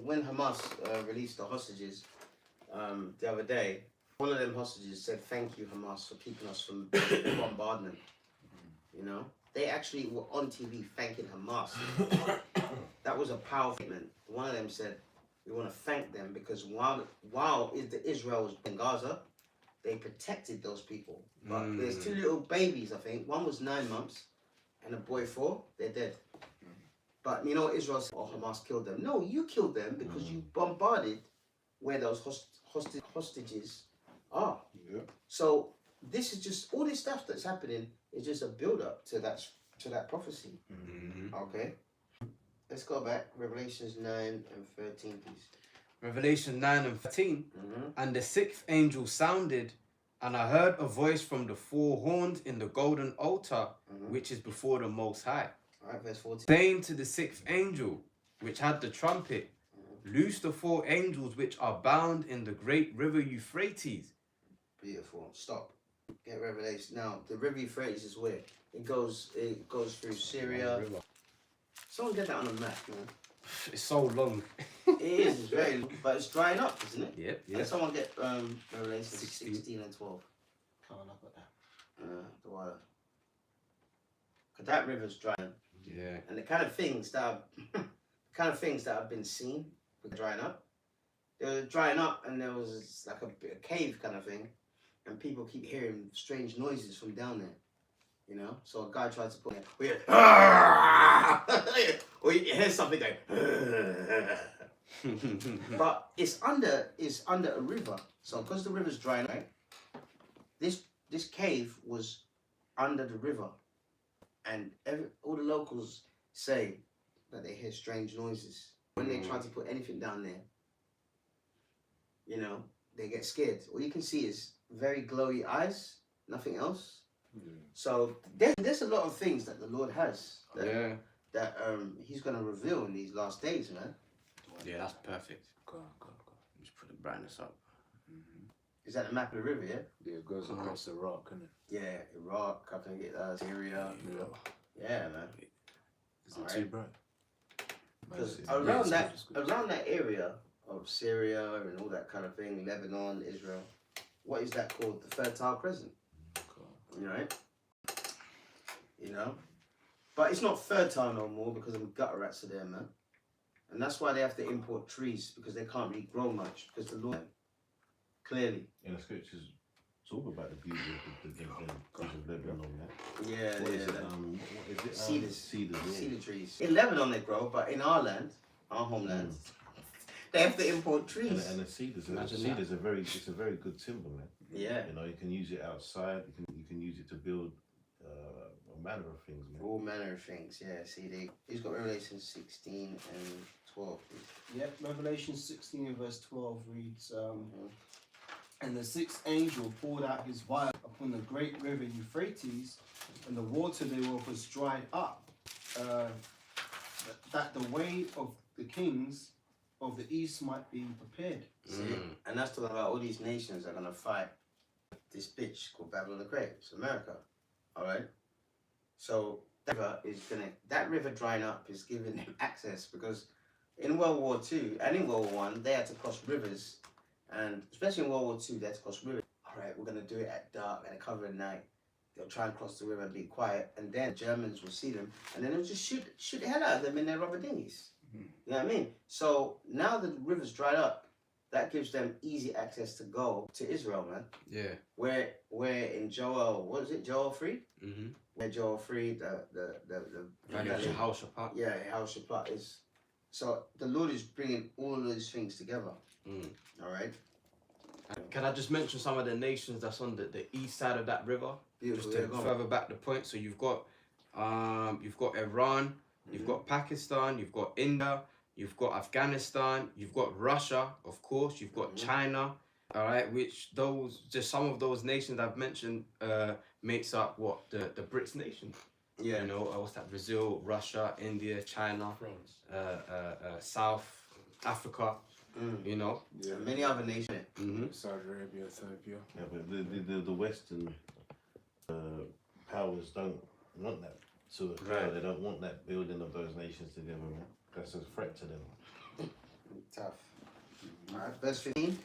When Hamas released the hostages the other day, one of them hostages said, "Thank you, Hamas, for keeping us from bombardment." You know, they actually were on TV thanking Hamas. That was a powerful statement. One of them said, "We want to thank them because while the Israel was in Gaza, they protected those people." But there's two little babies, I think. One was 9 months, and a boy 4. They're dead. But you know what Israel said? Oh, Hamas killed them. No, you killed them because you bombarded where those hostages are. Yeah. So this is just all this stuff that's happening is just a build up to that prophecy. Mm-hmm. Okay. Let's go back. Revelations 9 and 13, please. Revelation 9 and 13. Mm-hmm. And the 6th angel sounded, and I heard a voice from the 4 horns in the golden altar, which is before the Most High, All right, verse 14. saying to the 6th angel, which had the trumpet, loose the 4 angels which are bound in the great river Euphrates. Beautiful. Stop. Get Revelation. Now, the river Euphrates is where? It goes through Syria. Someone get that on a map, man. It's so long. It is, it's very long, but it's drying up, isn't it? Yep, Can yep. someone get Revelation 16. 16 and 12? Can't I got that? The water. Because that river's drying. Yeah. And the kind of things that have been seen with drying up, they were drying up and there was like a cave kind of thing, and people keep hearing strange noises from down there. You know, so a guy tried to put it, or you hear something like, but it's under a river. So because the river's drying, right? This cave was under the river, and all the locals say that they hear strange noises when they try to put anything down there. You know, they get scared. All you can see is very glowy eyes, nothing else. So there's a lot of things that the Lord has that He's gonna reveal in these last days, man. Yeah, that's perfect. Go on. Just put the brightness up. Is that the map of the river? Yeah. Yeah, it goes across Iraq, isn't it? Yeah, Iraq. I can get Syria. Yeah, man. Is it Alright. too bright? Because Yeah, around that area of Syria and all that kind of thing, Lebanon, Israel, what is that called? The Fertile Crescent. Right? You know? But it's not fertile no more because the gutter rats are there, man. And that's why they have to import trees, because they can't really grow much, because the Lord, clearly. In the scriptures, talk about the beauty of the Lebanon, man. Yeah, What is it? yeah. What is it? Cedars. Cedars. Yeah. Cedar trees. In Lebanon they grow, but in our land, our homeland, they have to import And, trees. and the cedars, Imagine that. it's a very good timber, man. Yeah. You know, you can use it outside. You can use it to build a manner of things, man. All manner of things, yeah. See, he's got Revelation 16 and 12. Yep, Revelation 16 and verse 12 reads, and the sixth angel poured out his vial upon the great river Euphrates, and the water thereof was dried up, that the way of the kings of the east might be prepared. See? And that's talking about all these nations are going to fight this bitch called Babylon the Great. It's America. All right? So that river drying up is giving them access, because in World War II and in World War I, they had to cross rivers. And especially in World War II, they had to cross rivers. All right, we're going to do it at dark and cover at night. They'll try and cross the river and be quiet. And then the Germans will see them. And then they'll just shoot the hell out of them in their rubber dinghies. You know what I mean? So now the river's dried up, that gives them easy access to go to Israel, man. Yeah. Where in Joel, what is it, Joel 3? Mm-hmm. Where Joel 3, the Valley of Jehoshaphat. yeah, Jehoshaphat is. So the Lord is bringing all of those things together. All right? Can I just mention some of the nations that's on the east side of that river? Beautiful. Just to further back the point. So you've got Iran, you've got Pakistan, you've got India, you've got Afghanistan, you've got Russia, of course, you've got China. All right, which just some of those nations I've mentioned makes up what the BRICS nation. Yeah. You know, what's that? Brazil, Russia, India, China, France. South Africa. You know. Yeah. And many other nations. Saudi Arabia, Ethiopia. Yeah, but the Western powers don't want that sort of power. Right. They don't want that building of those nations together, man. That's a threat to them. Tough. All right, verse 15.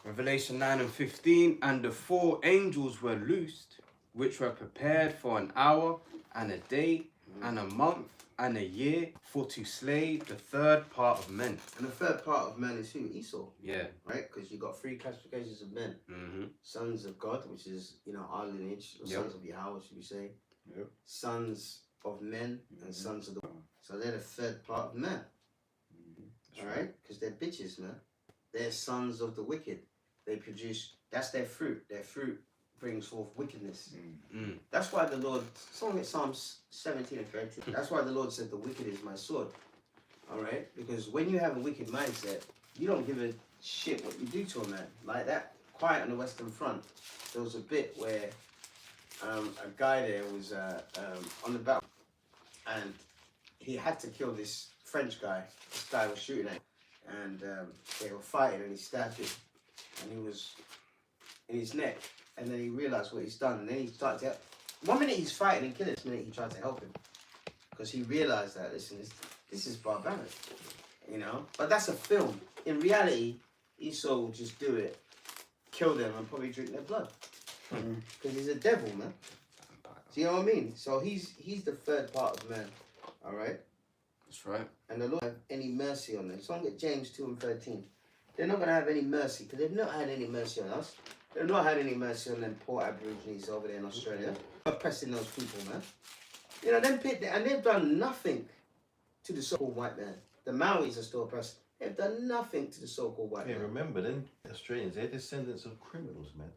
Revelation 9 and 15, and the four angels were loosed, which were prepared for an hour and a day and a month and a year, for to slay the third part of men. And the third part of man is who? Esau. Yeah. Right? Because you've got three classifications of men. Mm-hmm. Sons of God, which is, our lineage, or Yep. sons of Yahweh, should we say. Yep. Sons of men and sons of the... So they're the third part of man. Alright? Because they're bitches, man. They're sons of the wicked. They produce... That's their fruit. Their fruit brings forth wickedness. That's why the Lord... Someone get Psalms 17 and 13. That's why the Lord said the wicked is my sword. Alright? Because when you have a wicked mindset, you don't give a shit what you do to a man. Like that quiet on the Western Front, there was a bit where a guy there was on the battle, and he had to kill this French guy. This guy was shooting at him, and they were fighting, and he stabbed him, and he was in his neck, and then he realized what he's done, and then he started to... One minute he's fighting and killing, this minute he tried to help him, because he realized that, listen, this is barbaric, But that's a film. In reality, Esau will just do it, kill them, and probably drink their blood, because he's a devil, man. Do you know what I mean? So he's the third part of man, all right? That's right. And the Lord have any mercy on them. So I'm get James 2 and 13. They're not going to have any mercy, because they've not had any mercy on us. They've not had any mercy on them poor Aborigines over there in Australia. Oppressing those people, man. Them people, and they've done nothing to the so-called white man. The Maoris are still oppressed. They've done nothing to the so-called white Yeah, man. remember, then Australians, they're descendants of criminals, man.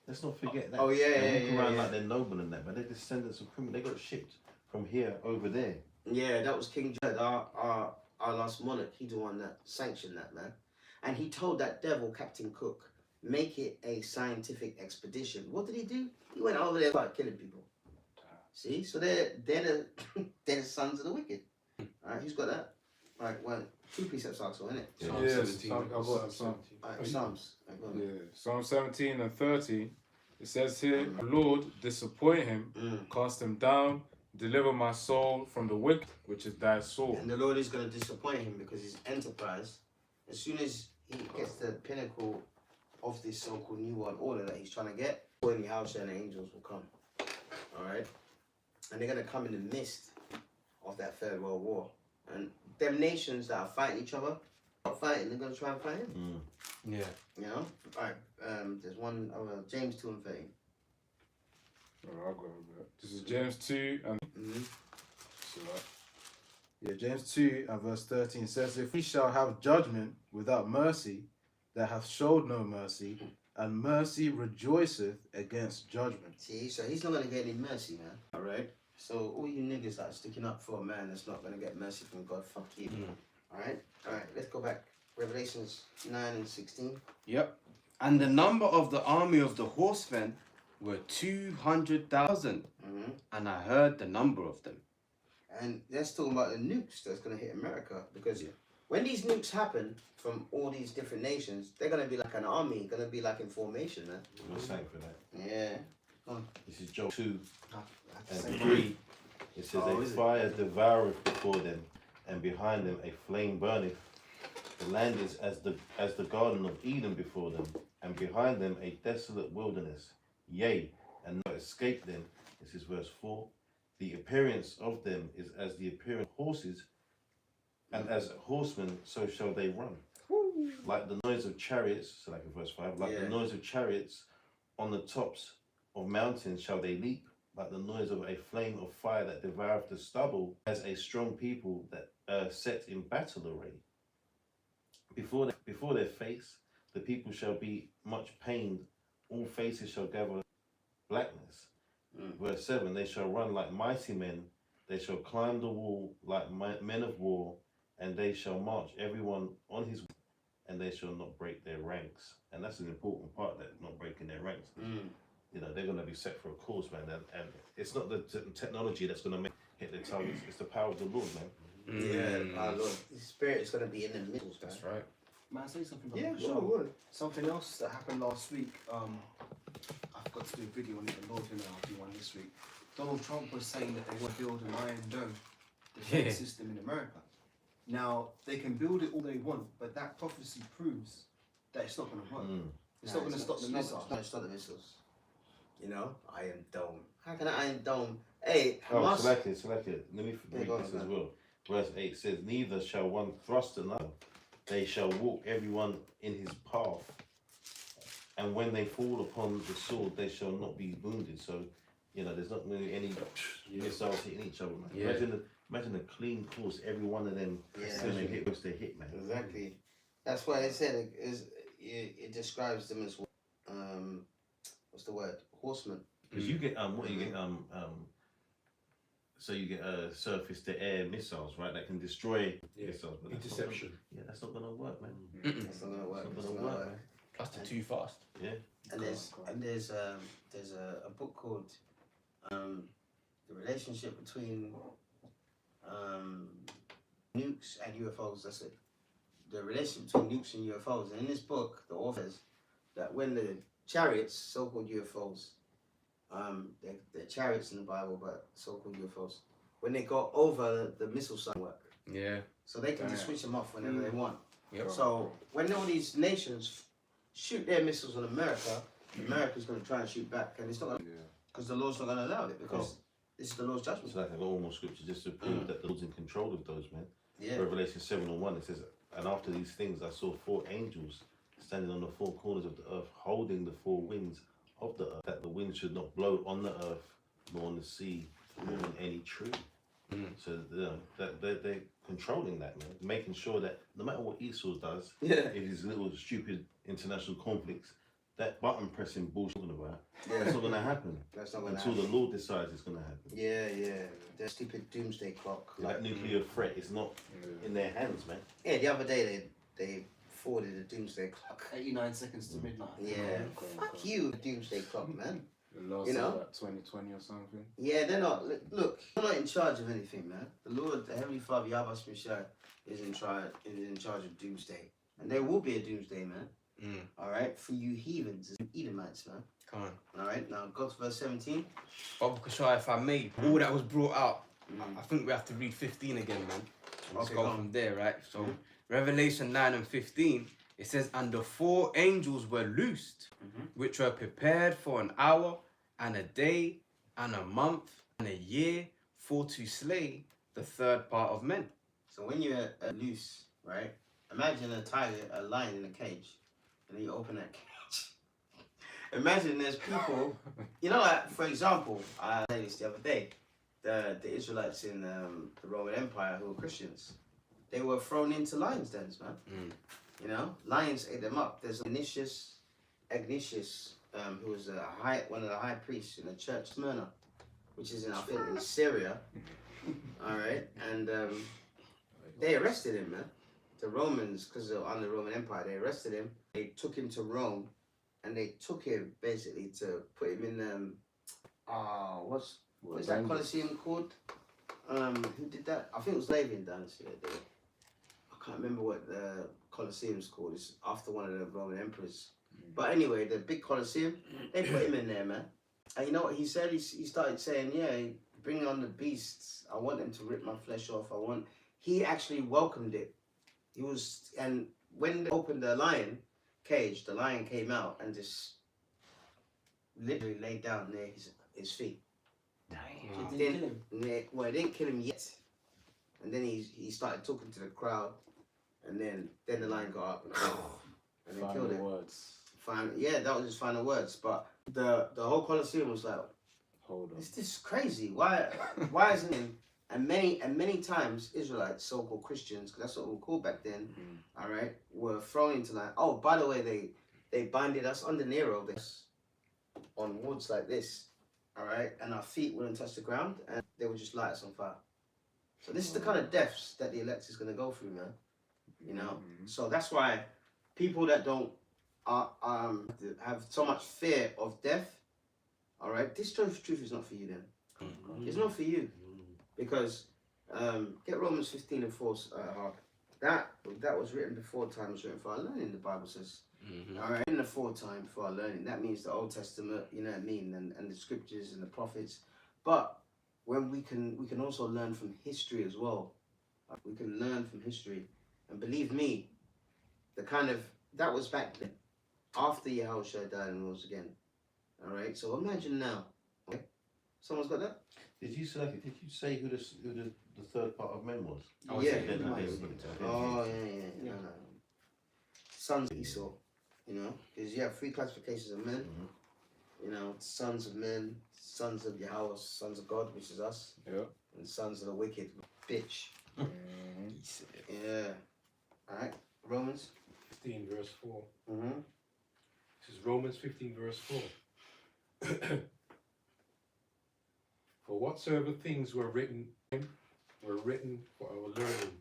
Let's not forget that. Oh, yeah, They yeah, walk around yeah. like they're noble and that, but they're descendants of criminals. They got shipped from here over there. Yeah, that was King Judd, our last monarch. He the one that sanctioned that, man. And he told that devil, Captain Cook, make it a scientific expedition. What did he do? He went over there and started killing people. See? So they're the sons of the wicked. Alright, who's got that? Alright, well, 2 precepts also, innit? Yeah. Psalm Yes, 17. I've got Psalm. Alright, Psalms. Alright, go on. Yeah, Psalm 17 and 30. It says here, Lord, disappoint him, cast him down, deliver my soul from the wicked, which is thy soul. And the Lord is going to disappoint him because his enterprise, as soon as he gets the pinnacle of this so-called New World Order that he's trying to get, when the house and the angels will come. Alright? And they're going to come in the midst of that Third World War. And them nations that are fighting each other, not fighting, they're going to try and fight him. Yeah. Alright, there's one, James 2 and 13. Oh, I'll go with that. This is James 2 and... So, Yeah, James 2 and verse 13 says, if we shall have judgment without mercy, that hath showed no mercy, and mercy rejoiceth against judgment. See, so he's not gonna get any mercy, man. Alright? So all you niggas that are sticking up for a man that's not gonna get mercy from God, fuck you. Alright? Alright, let's go back. Revelations 9 and 16. Yep. And the number of the army of the horsemen were 200,000. And I heard the number of them. And that's talking about the nukes that's gonna hit America. Because when these nukes happen from all these different nations, they're gonna be like an army, gonna be like in formation, man. We're saying for that. Yeah. This is Job 2 and Same 3. It says, Oh, a is it? fire devoureth before them, and behind them a flame burneth. The land is as the garden of Eden before them, and behind them a desolate wilderness. Yea, and no escape them. This is verse 4. The appearance of them is as the appearance of horses, and as horsemen, so shall they run. Like the noise of chariots, so like in verse 5, like the noise of chariots on the tops of mountains shall they leap, like the noise of a flame of fire that devoureth the stubble, as a strong people that are set in battle array. Before their face, the people shall be much pained, all faces shall gather blackness. Verse 7, they shall run like mighty men, they shall climb the wall like men of war, and they shall march everyone on his way, and they shall not break their ranks. And that's an important part, that not breaking their ranks. You know, they're going to be set for a course, man. And it's not the technology that's going to hit their targets, it's the power of the Lord, man. Yeah, our Lord. His spirit is gonna be in the middle, man. That's right. Man, say something. Yeah, about sure, Sean. would. Something else that happened last week. I forgot to do a video on it. The Lord gonna do one this week. Donald Trump was saying that they want to build an Iron Dome defense system in America. Now they can build it all they want, but that prophecy proves that it's not going to work. It's not going to stop the missiles. It's not going to stop the missiles. You know, Iron Dome. How can an Iron Dome? Hey, Oh, Hamas. select it. Let me read go this on, as well. Verse 8 says, neither shall one thrust another, they shall walk everyone in his path. And when they fall upon the sword, they shall not be wounded. So, you know, there's not really any missiles hitting each other, man. Yeah. Imagine a clean course, every one of them, when they hit, they hit, man. Exactly. That's why I said it describes them as what's the word? Horsemen. Because you get what you get so you get surface to air missiles, right? That can destroy missiles. But Interception. that's not gonna work, man. That's not gonna work. It's It's not not gonna gonna work, work. Plus they're too fast. Yeah. And there's a book called The Relationship Between Nukes and UFOs. That's it. The relationship between nukes and UFOs. And in this book, the author says that when the chariots, so-called UFOs, they're chariots in the Bible, but so-called UFOs, when they go over the missile site work, Yeah. so they can just switch them off whenever they want. Yep. So when all these nations shoot their missiles on America, America's going to try and shoot back, and it's not going to, because the Lord's not going to allow it, because this is the Lord's judgment. So like I got all more scripture just to prove that the Lord's in control of those, man. Yeah. Revelation 7:1, it says, and after these things I saw 4 angels standing on the 4 corners of the earth, holding the 4 winds of the earth, that the wind should not blow on the earth, nor on the sea, nor on any tree. So that they're controlling that, man, making sure that no matter what Esau does, if his little stupid international conflicts, that button pressing bullshit about, that's not gonna happen. That's not going to until happen. the Lord decides it's gonna happen. Yeah. The stupid doomsday clock. That nuclear threat is not in their hands, man. Yeah, the other day they forwarded a doomsday clock. 89 seconds to midnight. Yeah. Fuck you, doomsday clock, man. The last You know? like 2020 or something. Yeah, they're not. Look, they're not in charge of anything, man. The Lord, the Heavenly Father, Yahweh Shemashai, is in charge of doomsday, and there will be a doomsday, man. All right, for you heathens, Edomites, man. Come on. All right, now go to verse 17. Bob Kashai, if I may, all that was brought out, I think we have to read 15 again, man. Let's Okay, go go on. from there, right? So, Revelation 9 and 15, it says, and the 4 angels were loosed, which were prepared for an hour, and a day, and a month, and a year, for to slay the third part of men. So when you're loose, right? Imagine a lion in a cage, and then you open that cage. Imagine there's people, you know, like, for example, I said this the other day. the Israelites in the Roman Empire who were Christians, they were thrown into lions' dens, man. You know, lions ate them up. There's Ignatius, who was one of the high priests in the church Smyrna, which is I think in Syria. All right, and they arrested him, man. The Romans, because they're under the Roman Empire, they arrested him. They took him to Rome, and they took him basically to put him in what is that Colosseum called? Who did that? I think it was Flavian Dynasty. I can't remember what the Colosseum's called. It's after one of the Roman emperors. But anyway, the big Colosseum, they put him in there, man. And you know what he said? He started saying, yeah, bring on the beasts. I want them to rip my flesh off. He actually welcomed it. And when they opened the lion cage, the lion came out and just literally laid down near his feet. It didn't kill him. Well, it didn't kill him yet. And then he started talking to the crowd, and then the lion got up and then killed him. Words. Yeah, that was his final words. But the whole Colosseum was like, Hold on. it's just crazy. Why isn't it? And many times Israelites, so-called Christians, because that's what we were called back then, all right, were thrown into like, oh, by the way, they binded us under Nero on woods like this, all right, and our feet wouldn't touch the ground, and they would just light us on fire. So this is the kind of deaths that the elect is going to go through, man. You know, so that's why people that don't have so much fear of death, all right, this truth is not for you then. It's not for you. Because get Romans 15 and 4 hard. That was written before time was written for our learning, the Bible says. All right, in the foretime for our learning. That means the Old Testament, you know what I mean, and the scriptures and the prophets. But when we can also learn from history as well. We can learn from history. And believe me, that was back then, after Yahushua died and rose again. All right, so imagine now. Okay? Someone's got that? Did you say who the third part of men was? Oh, yeah. Oh, No. Sons of Esau, you know, because you have 3 classifications of men. You know, sons of men, sons of Yahweh, sons of God, which is us, and sons of the wicked, bitch. Yeah. All right. Romans 15 verse 4. Mm-hmm. This is Romans 15 verse 4. For whatsoever things were written for our learning,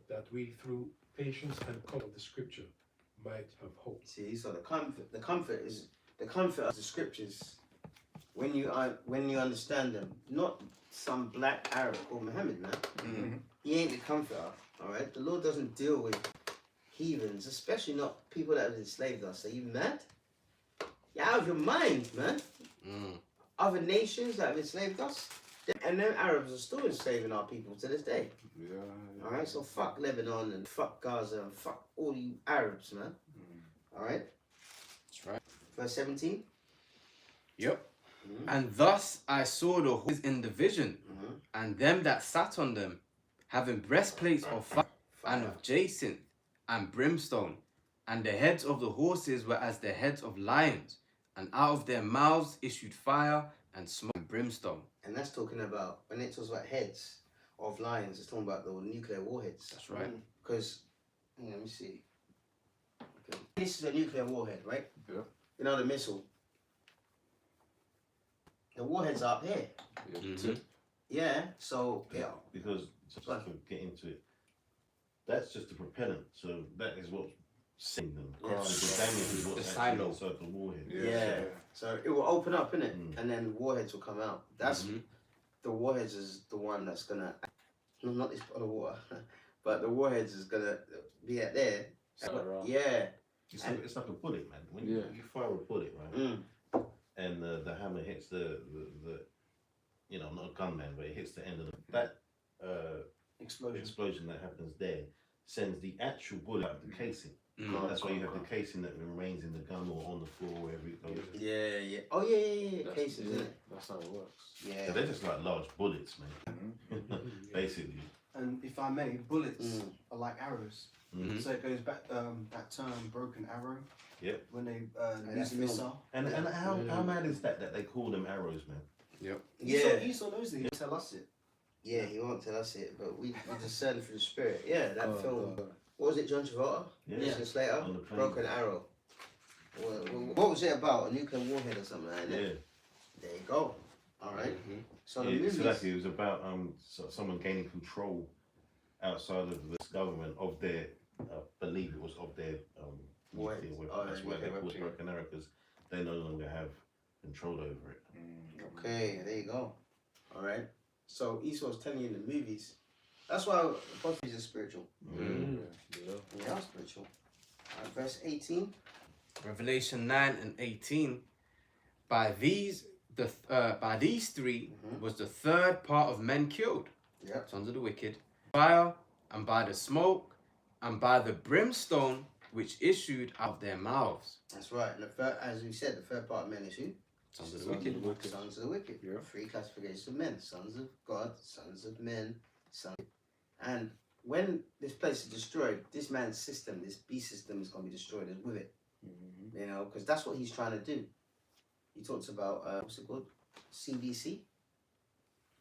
that we through patience and comfort of the scripture might have hope. See, so the comfort of the scriptures when you understand them. Not some black Arab called Muhammad, man. He ain't the comforter. All right, the Lord doesn't deal with heathens, especially not people that have enslaved us. Are you mad? You're out of your mind, man. Other nations that have enslaved us, and them Arabs are still enslaving our people to this day. All right, so fuck Lebanon and fuck Gaza and fuck all you Arabs, man. All right. That's right. Verse 17. Yep. And thus I saw the horses in the vision, and them that sat on them, having breastplates of fire and of jacinth and brimstone, and the heads of the horses were as the heads of lions, and out of their mouths issued fire and smoke and brimstone. And that's talking about, when it talks about heads of lions, it's talking about the nuclear warheads. That's right. Because, let me see. Okay. This is a nuclear warhead, right? Yeah. You know the missile. The warhead's up here. Yeah, so, yeah. Because, just to get into it, that's just the propellant. So that is what's sending them. Yeah. The damage is The what's silo. actually inside the warhead. Yeah. So it will open up, innit? And then warheads will come out. That's the warheads is the one that's gonna, not this pot of water, but the warheads is gonna be at there. Yeah. It's like a bullet, man. When you fire a bullet, right? And the hammer hits the not a gunman, but it hits the end of that explosion that happens there, sends the actual bullet out of the casing. That's why you have the casing that remains in the gun or on the floor, wherever it goes. Yeah. Oh, yeah. Cases, isn't it? That's how it works. Yeah. So they're just like large bullets, man. Basically. And if I may, bullets are like arrows. So it goes back that term, broken arrow. Yep. When they use a missile. And how mad is that they call them arrows, man? Yeah. Esau knows it. He'll tell us it. Yeah, he won't tell us it, but we discern through the spirit. Yeah, that God, film. God. What was it, John Travolta? Yeah. Christian Slater? On the plane. Broken Arrow. What was it about? A nuclear warhead or something like that? Yeah. There you go. All right. So the Yeah, movies. exactly. It was about someone gaining control outside of this government of their, believe it was of their Weapons. nuclear weapon. Oh, That's yeah, why nuclear they call weapons. Broken Arrow, because they no longer have control over it. Okay, there you go. All right. So Esau's telling you in the movies. That's why prophecies are spiritual. They are spiritual. All right, verse 18. Revelation 9 and 18. By these three was the third part of men killed, Yep. sons of the wicked, fire, and by the smoke, and by the brimstone which issued out of their mouths. That's right. And as we said, the third part of men is who? Sons of the wicked. Sons of the wicked. Yeah. Three classifications of men: sons of God, sons of men, sons. And when this place is destroyed, this man's system, this beast system, is going to be destroyed with it. You know, because that's what he's trying to do. He talks about what's it called? CBC.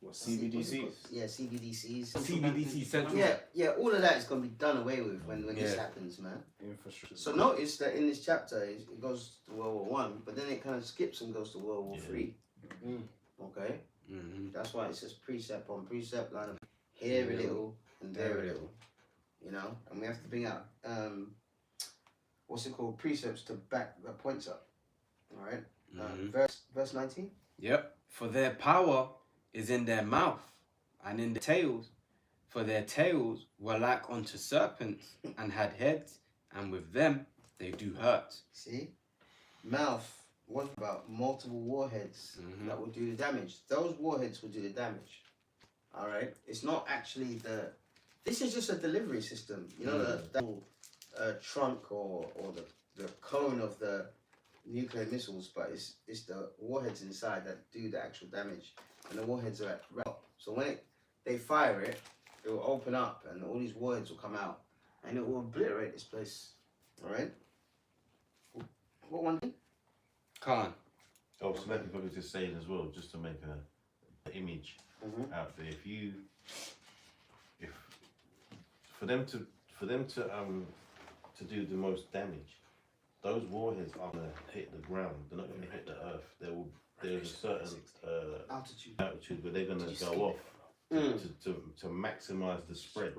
What, What's it CBDC? called? Yeah, CBDCs. CBDC Central. Yeah, all of that is going to be done away with when this Yeah. happens, man. Infrastructure. So notice that in this chapter it goes to World War One, but then it kind of skips and goes to World War Three. Okay, that's why it says precept on precept, line of here a little and there a little, you know, and we have to bring out what's it called, precepts to back the points up. All right, verse 19. Yep. For their power is in their mouth and in their tails, for their tails were like unto serpents and had heads, and with them they do hurt. See, mouth. What about multiple warheads that will do the damage? Those warheads will do the damage. All right. It's not actually the. This is just a delivery system. You know the whole trunk or the cone of the nuclear missiles, but it's the warheads inside that do the actual damage, and the warheads are at top. So when they fire it, it will open up, and all these warheads will come out, and it will obliterate this place. All right. What one thing? Khan. Oh, so like I was just saying as well, just to make an image out there. If for them to do the most damage, those warheads are gonna hit the ground. They're not gonna hit the earth. There's a certain altitude where they're gonna go off to maximize the spread.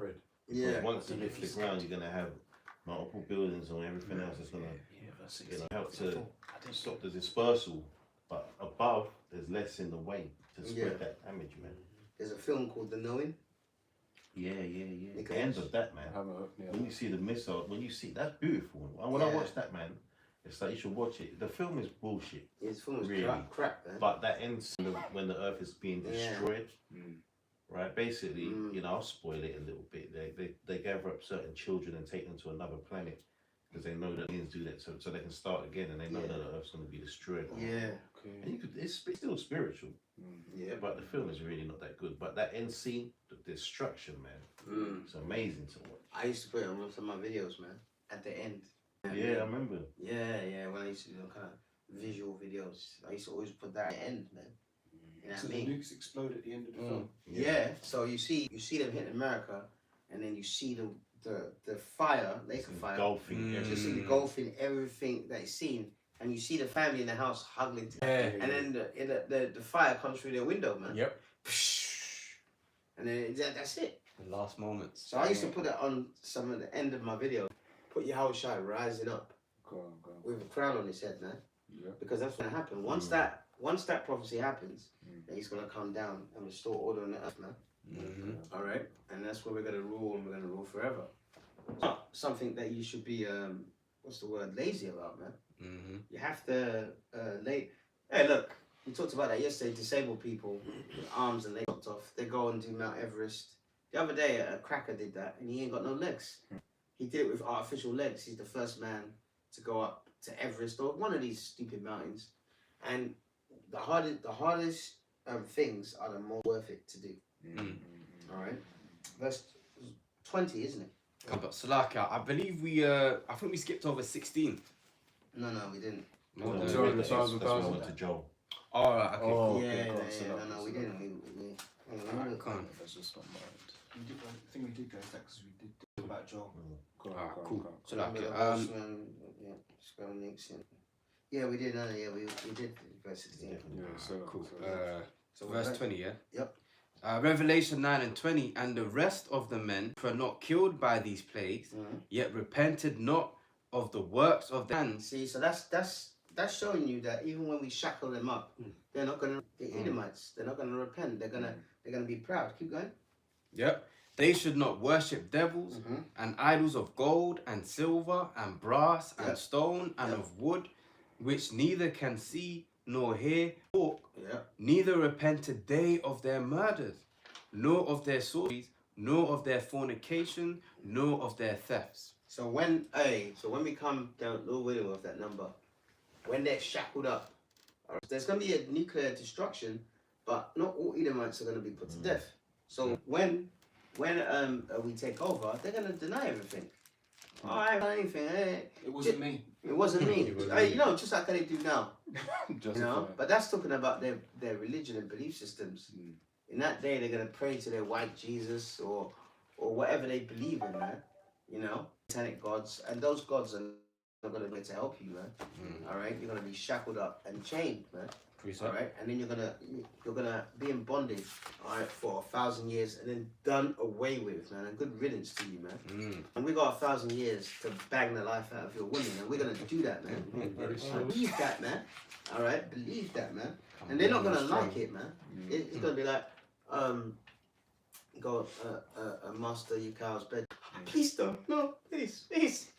Because once it hits the ground, you're gonna have multiple buildings and everything else that's gonna help to stop the dispersal. But above, there's less in the way to spread that damage, man. There's a film called The Knowing. Yeah. The end of that, man. When you see the missile, when you see that's beautiful. When I watch that, man, it's like you should watch it. The film is bullshit. His film is really crap, man. But that ends when the Earth is being destroyed. Right, basically, you know, I'll spoil it a little bit. They gather up certain children and take them to another planet because they know that aliens do that, so they can start again, and they know that the Earth's going to be destroyed. Yeah. And it's still spiritual. Yeah. But the film is really not that good. But that end scene, the destruction, man, it's amazing to watch. I used to put it on most of my videos, man. At the end. Yeah, I remember. Yeah. When I used to do kind of visual videos, I used to always put that at the end, man. You know So what the I mean? nukes explode at the end of the film. Yeah. So you see them hitting America, and then you see the fire, laser fire, Engulfing just everything. engulfing everything that is seen, and you see the family in the house hugging together, and then the fire comes through their window, man. Yep. And then that's it. The last moments. So I used to put it on some of the end of my video. Put your house shine rising up Go on. with a crown on his head, man. Yeah. Because that's gonna happen. Once that prophecy happens, then he's gonna come down and restore order on the earth, man. All right, and that's where we're gonna rule, and we're gonna rule forever. It's not something that you should be what's the word, lazy about, man. You have to Hey, look, we talked about that yesterday. Disabled people with arms and legs chopped off, they go and do Mount Everest. The other day, a cracker did that, and he ain't got no legs. He did it with artificial legs. He's the first man to go up to Everest or one of these stupid mountains. And the hardest things are the more worth it to do. All right, verse 20, isn't it? But Salaka, I believe I think we skipped over 16. No, we didn't. No, No, no. Joel, that's the why I 1,000. went to Joel. All right. Okay. Oh, Cool. okay, yeah, go on, yeah, so yeah, that no, was we that. didn't. Alright, come on. That's just not mine. I think we did go to that because we did talk about Joel. Go on, Alright, go on, cool. go on. So like, Remember the yeah, horseman, yeah, Square Enix, yeah, we did. Yeah, we did verse 16. Yeah, so cool. so- So verse we're 20, yeah? Yep. Revelation 9 and 20, and the rest of the men were not killed by these plagues, yet repented not of the works of their hands. See, so that's showing you that even when we shackle them up, they're not gonna. The Edomites, they're not gonna repent. They're gonna be proud. Keep going. Yep. They should not worship devils and idols of gold and silver and brass and Yep. stone and Yep. of wood, which neither can see nor hear or talk. Yeah. Neither repented they of their murders, nor of their sorceries, nor of their fornication, nor of their thefts. So when we come down the middle of that number, when they're shackled up, alright, there's gonna be a nuclear destruction, but not all Edomites are gonna be put to death. So when we take over, they're gonna deny everything. Oh, I haven't done anything. It wasn't me. It wasn't me. It wasn't Hey, me. you know, just like they do now. You know, Justify. but that's talking about their religion and belief systems. In that day, they're gonna pray to their white Jesus or whatever they believe in, man. You know, satanic gods, and those gods are not gonna be able to help you, man. All right, you're gonna be shackled up and chained, man. All right, and then you're gonna be in bondage, all right, for 1,000 years, and then done away with, man. And good riddance to you, man. And we got 1,000 years to bang the life out of your woman, and we're gonna do that, man. Believe that, man. All right, believe that, man. And they're not gonna like it, man. It's gonna be like, go, master your cow's bed. Please don't, no, please,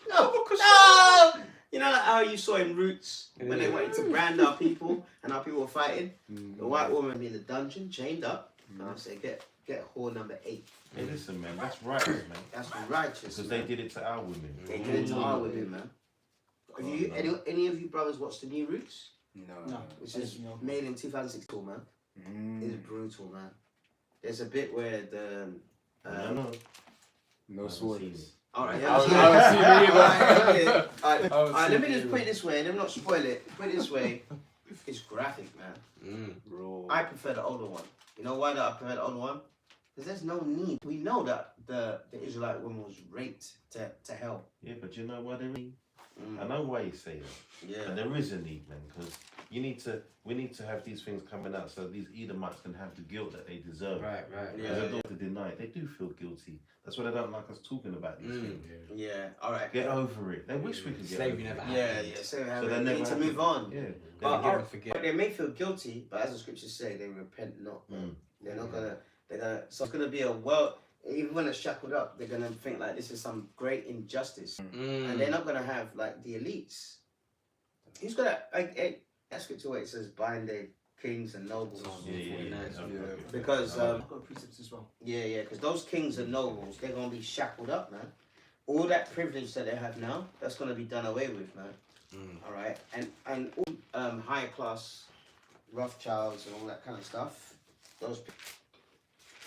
no, no. You know like how you saw in Roots when they wanted to brand our people and our people were fighting. The white woman in the dungeon, chained up. And I say, get whore number 8. Hey, listen, man, that's righteous, man. That's righteous. Because they man. did it to our women. They did it to our women, man. Have you any of you brothers watched the new Roots? No. Which is made in 2016, man. It's brutal, man. There's a bit where the No swords. Alright, I haven't seen it either. Alright, let me just put it this way, let me not spoil it. Put it this way, it's graphic, man. Bro. I prefer the older one. You know why do I prefer the older one? Because there's no need. We know that the Israelite woman was raped to hell. Yeah, but you know what they mean? I know why you say that. Yeah. But there is a need, man, because we need to have these things coming out so these Edomites can have the guilt that they deserve. Right. Yeah. They don't have to deny it. They do feel guilty. That's why they don't like us talking about these things. Yeah, alright. Get over it. They wish we could get Slavery over never it. happened. Yeah, so So they they need never to have move on. Yeah. But, forget. but they may feel guilty, but as the scriptures say, they repent not. They're not gonna. So it's gonna be a world. Even when it's shackled up, they're gonna think like this is some great injustice, and they're not gonna have like the elites. Who's gonna? That scripture where it says bind their kings and nobles. Because I've got precepts as well. yeah, because those kings and nobles, they're gonna be shackled up, man. All that privilege that they have now, that's gonna be done away with, man. All right, and all higher class Rothschilds and all that kind of stuff,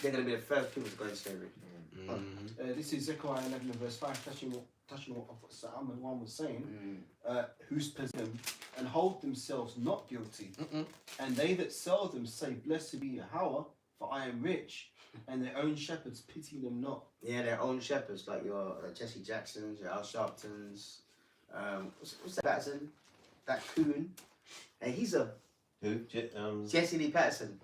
they're gonna be the first people to go into slavery. This is Zechariah 11 and verse 5, touching on what Salman 1 was saying, whose possess them and hold themselves not guilty, and they that sell them say, Blessed be Yahweh, for I am rich, and their own shepherds pity them not. Yeah, their own shepherds, like your Jesse Jacksons, your Al Sharptons, what's that Patterson? That coon. Hey, he's a Who? Jesse Lee Patterson.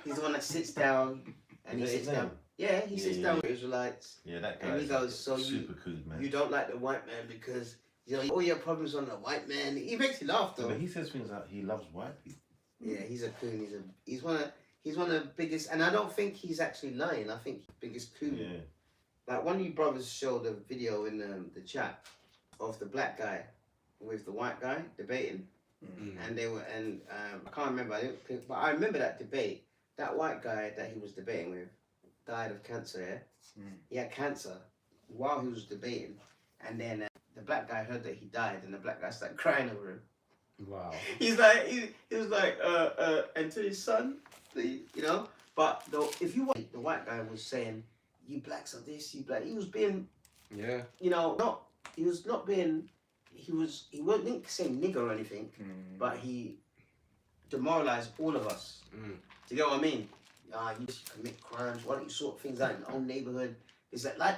He's the one that sits down and he Is that sits his down. name? Yeah, he sits Yeah, down yeah. with Israelites. Yeah, that guy. And he goes, so super cool, man. you don't like the white man because you know all your problems on the white man. He makes you laugh though. But he says things like he loves white people. Yeah, he's a coon. He's one of the biggest, and I don't think he's actually lying. I think he's the biggest coon. Yeah. Like one of you brothers showed a video in the chat of the black guy with the white guy debating, and they were I can't remember, but I remember that debate. That white guy that he was debating with died of cancer. Yeah, he had cancer while he was debating, and then the black guy heard that he died, and the black guy started crying over him. Wow. He's like, he was like, and to his son, you know. But though, if you want, the white guy was saying, "You blacks are this, you black." He was being, you know, he wasn't saying nigger or anything, but he demoralize all of us. Mm. Do you get what I mean? You just commit crimes. Why don't you sort things out in your own neighborhood? It's like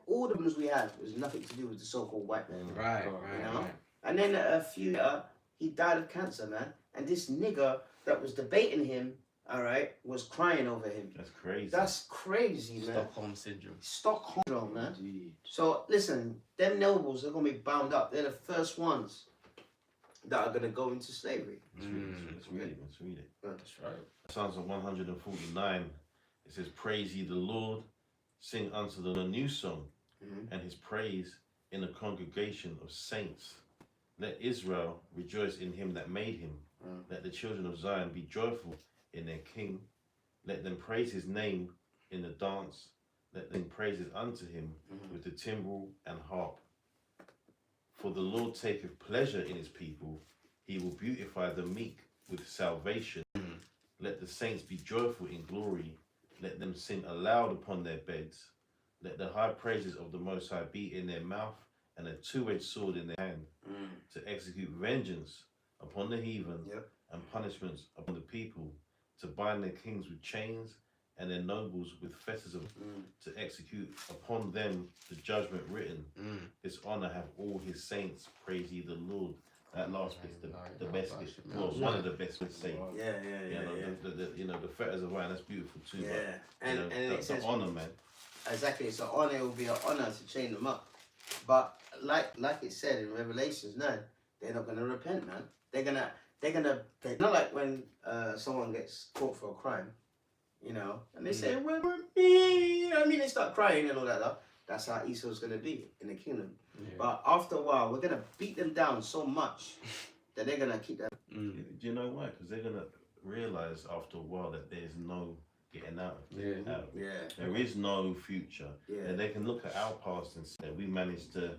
all the problems we have was nothing to do with the so-called white man. Right, You right, You know? right. And then a few later, he died of cancer, man. And this nigger that was debating him, all right, was crying over him. That's crazy. That's crazy, man. Stockholm syndrome. Stockholm syndrome, man. Indeed. So listen, them nobles are gonna be bound up. They're the first ones that are gonna go into slavery. Let's read it. Let's read it. Let's read it. That's right. Psalms 149. It says, "Praise ye the Lord, sing unto the Lord a new song, Mhm. and his praise in the congregation of saints. Let Israel rejoice in him that made him. Let the children of Zion be joyful in their king. Let them praise his name in the dance. Let them praises unto him with the timbrel and harp. For the Lord taketh pleasure in his people. He will beautify the meek with salvation. Let the saints be joyful in glory. Let them sing aloud upon their beds. Let the high praises of the Most High be in their mouth, and a two-edged sword in their hand, to execute vengeance upon the heathen, Yep. and punishments upon the people, to bind their kings with chains and their nobles with fetters of, to execute upon them the judgment written. His honor have all his saints. Praise ye the Lord." That last bit's the best bit. Well, one of the best bits say. Yeah. You know, the fetters of iron, that's beautiful too. Yeah. But, And you know, and the it says honor, man. exactly. It's an honor. It will be an honor to chain them up. But like it said in Revelations 9, they're not gonna repent, man. They're not like when someone gets caught for a crime, you know, and they say, "Well, me," you know what I mean? They start crying and all that stuff. That's how Esau's gonna be in the kingdom. Yeah. But after a while, we're gonna beat them down so much that they're gonna keep that. Do you know why? Because they're gonna realize after a while that there's no getting out. Yeah. Out. Yeah. There is no future. Yeah. And they can look at our past and say we managed to,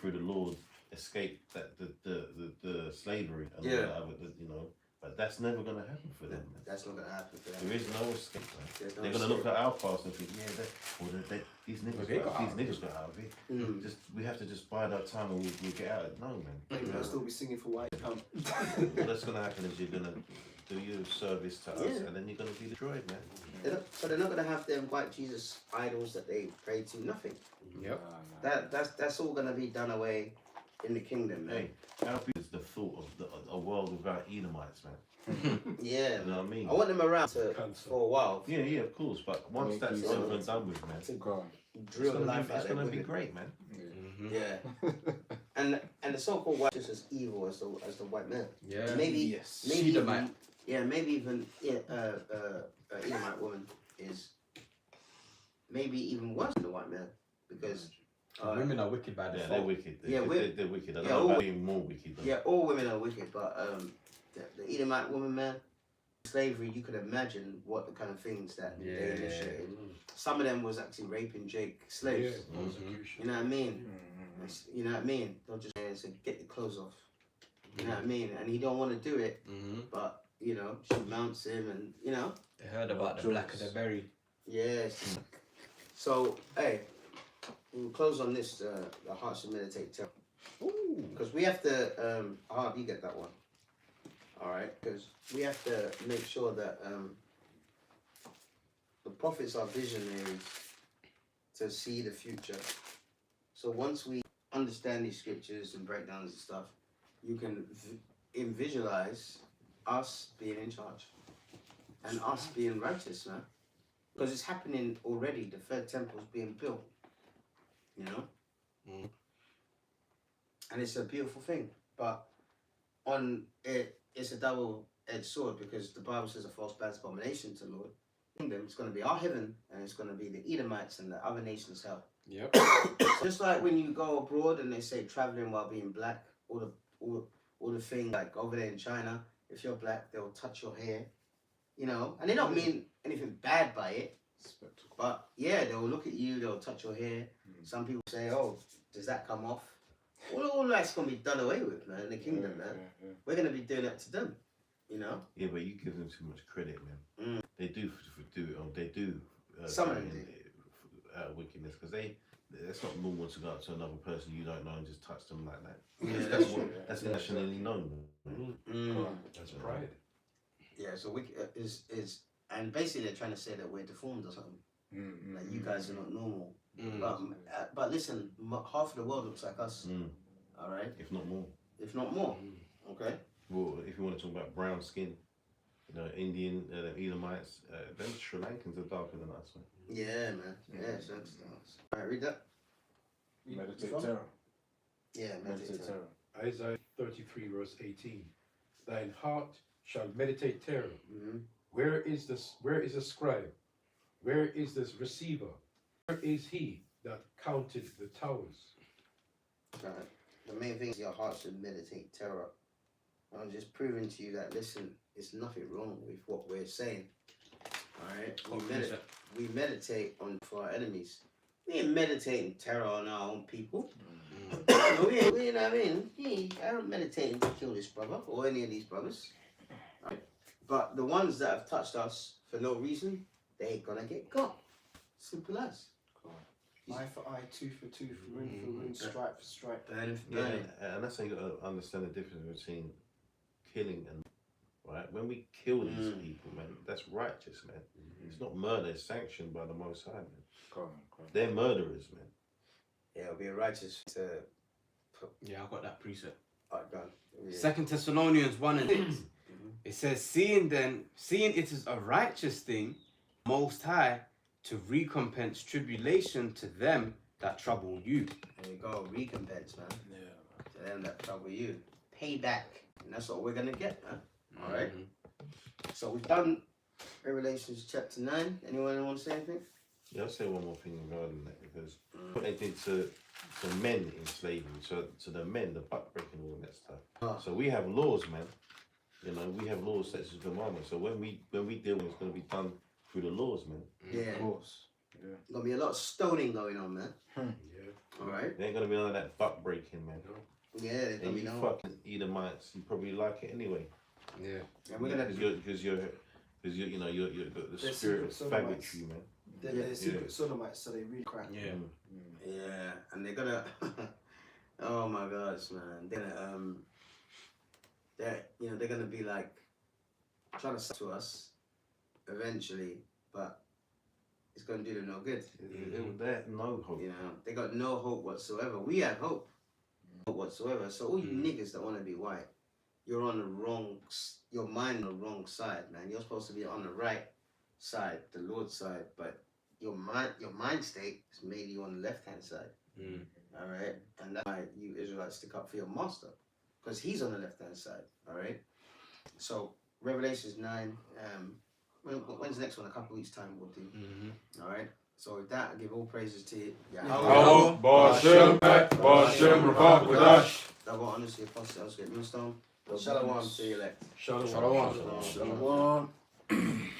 through the Lord, escape that the slavery and all Yeah. that other, you know. But that's never gonna happen for them. Man. That's not gonna happen for them. There is no escape. Man. There's no They're gonna look at our past and think, yeah, these niggas, they got, got out. these niggas got out of it. Mm. Just we have to just bide our time and we'll get out. No, man. Maybe I'll still be singing for White Come. What's gonna happen is you're gonna do your service to us, Yeah. and then you're gonna be destroyed, man. They're not gonna have them white Jesus idols that they pray to. Nothing. Yep. That's all gonna be done away in the kingdom, man. Hey, how big is the thought of a world without Edomites, man? Yeah. You know what I mean? I want them around Cancer. for a while. Yeah, of course. But once Make that's use over of and done with, man, To Go on. drill the life out it's of them. gonna be with it. great, man. Yeah. and the so-called white is as evil as the white man. Yeah. Maybe Yes. maybe even, Edomite. maybe even Edomite woman is maybe even worse than the white man because Women are wicked by Yeah, default. they're wicked. Yeah, They're wicked. I don't yeah, know all- about being more wicked. Though. yeah, all women are wicked, but the Edomite woman, man, slavery, you could imagine what the kind of things that they Yeah. initiated. Some of them was actually raping Jake slaves. Yeah, persecution. You know what I mean? Mm-hmm. You know what I mean? They'll just say, get your clothes off. You know what I mean? And he don't want to do it, but you know, she mounts him, and you know, I heard about the black of the berry. yes. So hey, we'll close on this. The heart should meditate tell. Because we have to. How do you get that one? All right, because we have to make sure that the prophets are visionaries to see the future. So once we understand these scriptures and breakdowns and stuff, you can visualize us being in charge and us being righteous, man. Because it's happening already. The third temple is being built, you know? Mm. And it's a beautiful thing. But on it, it's a double-edged sword because the Bible says a false plan is abomination to the Lord. Kingdom, it's going to be our heaven and it's going to be the Edomites and the other nations' hell. Yep. Just like when you go abroad and they say traveling while being black, all the thing like over there in China, if you're black, they'll touch your hair, you know, and they don't mean anything bad by it, Spectacle. but yeah, they'll look at you, they'll touch your hair. Some people say, "Oh, does that come off?" All that's gonna be done away with, man. In the kingdom, man. We're gonna be doing that to them, you know. Yeah, but you give them too much credit, man. They do do it. They do. Some of them do it out of wickedness because it's not normal to go up to another person you don't know and just touch them like that. Yeah, that's nationally known. Man. Mm. That's pride. Yeah, so we is and basically they're trying to say that we're deformed or something. Like you guys are not normal. But listen, half of the world looks like us. All right, If not more. if not more. Okay. Well, if you want to talk about brown skin, you know, Indian, Edomites, them Sri Lankans are darker than us. Man. Yeah, man. Yeah, so that's nice. All right, read that. Meditate terror. Yeah, meditate. terror. Isaiah 33 verse 18. Thine heart shall meditate terror. Mm-hmm. Where is the scribe? Where is this receiver? Where is he that counted the towers? Right. The main thing is your heart should meditate terror. I'm just proving to you that listen, there's nothing wrong with what we're saying. Alright? We meditate on for our enemies. We ain't meditating terror on our own people. we you know what I mean? I don't meditate to kill this brother or any of these brothers. Right? But the ones that have touched us for no reason, they ain't gonna get got. Simple as. Eye for eye, tooth for tooth, ring for ring, stripe for stripe. Burning for Yeah, burning. and that's how you got to understand the difference between killing and right. When we kill these people, man, that's righteous, man. It's not murder; it's sanctioned by the Most High, man. They're murderers, man. Yeah, it'll be righteous to Yeah, I got that precept. gun. Yeah. 2 Thessalonians 1 and 6. It says, seeing it is a righteous thing, Most High, to recompense tribulation to them that trouble you. There you go, recompense, man. Yeah. To them that trouble you. Payback. And that's what we're gonna get, man. Alright? So we've done Revelations chapter 9. Anyone want to say anything? Yeah, I'll say one more thing regarding that because what they did to men in slavery, so to the men, the buck breaking, all that stuff. So we have laws, man. You know, we have laws such as commandments. So when we deal with it, it's going to be done through the laws, man. Yeah. Of course. Yeah. Gonna be a lot of stoning going on, man. Yeah. Alright? There ain't going to be none of that buck breaking, man. Yeah, there's gonna And be you no. fucking Edomites, you probably like it anyway. Yeah. And we're gonna because you're you know you're the They're spirit of secret sodomites. faggotry, man. They're secret sodomites, so they really crap. Yeah. Yeah, and they're gonna. Oh my gosh, man! They're gonna they're gonna be like trying to say to us eventually, but it's gonna do them no good. They have no hope. You know, they got no hope whatsoever. We have hope, whatsoever. So all you niggas that want to be white, you're on the wrong. Your mind on the wrong side, man. You're supposed to be on the right side, the Lord's side, but your mind state is made you on the left hand side. All right, and that's why you Israelites stick up for your master, because he's on the left hand side. All right, so Revelations 9. When's the next one? A couple of weeks time we'll do. All right. So with that, I give all praises to you. Yahweh, Ba'ashem, Ba'ashem, Rabak, Wadash. Double honors to the apostle, Oscar Millstone. Shalom to your elect. Shalom. Shalom. Shalom. Shalom.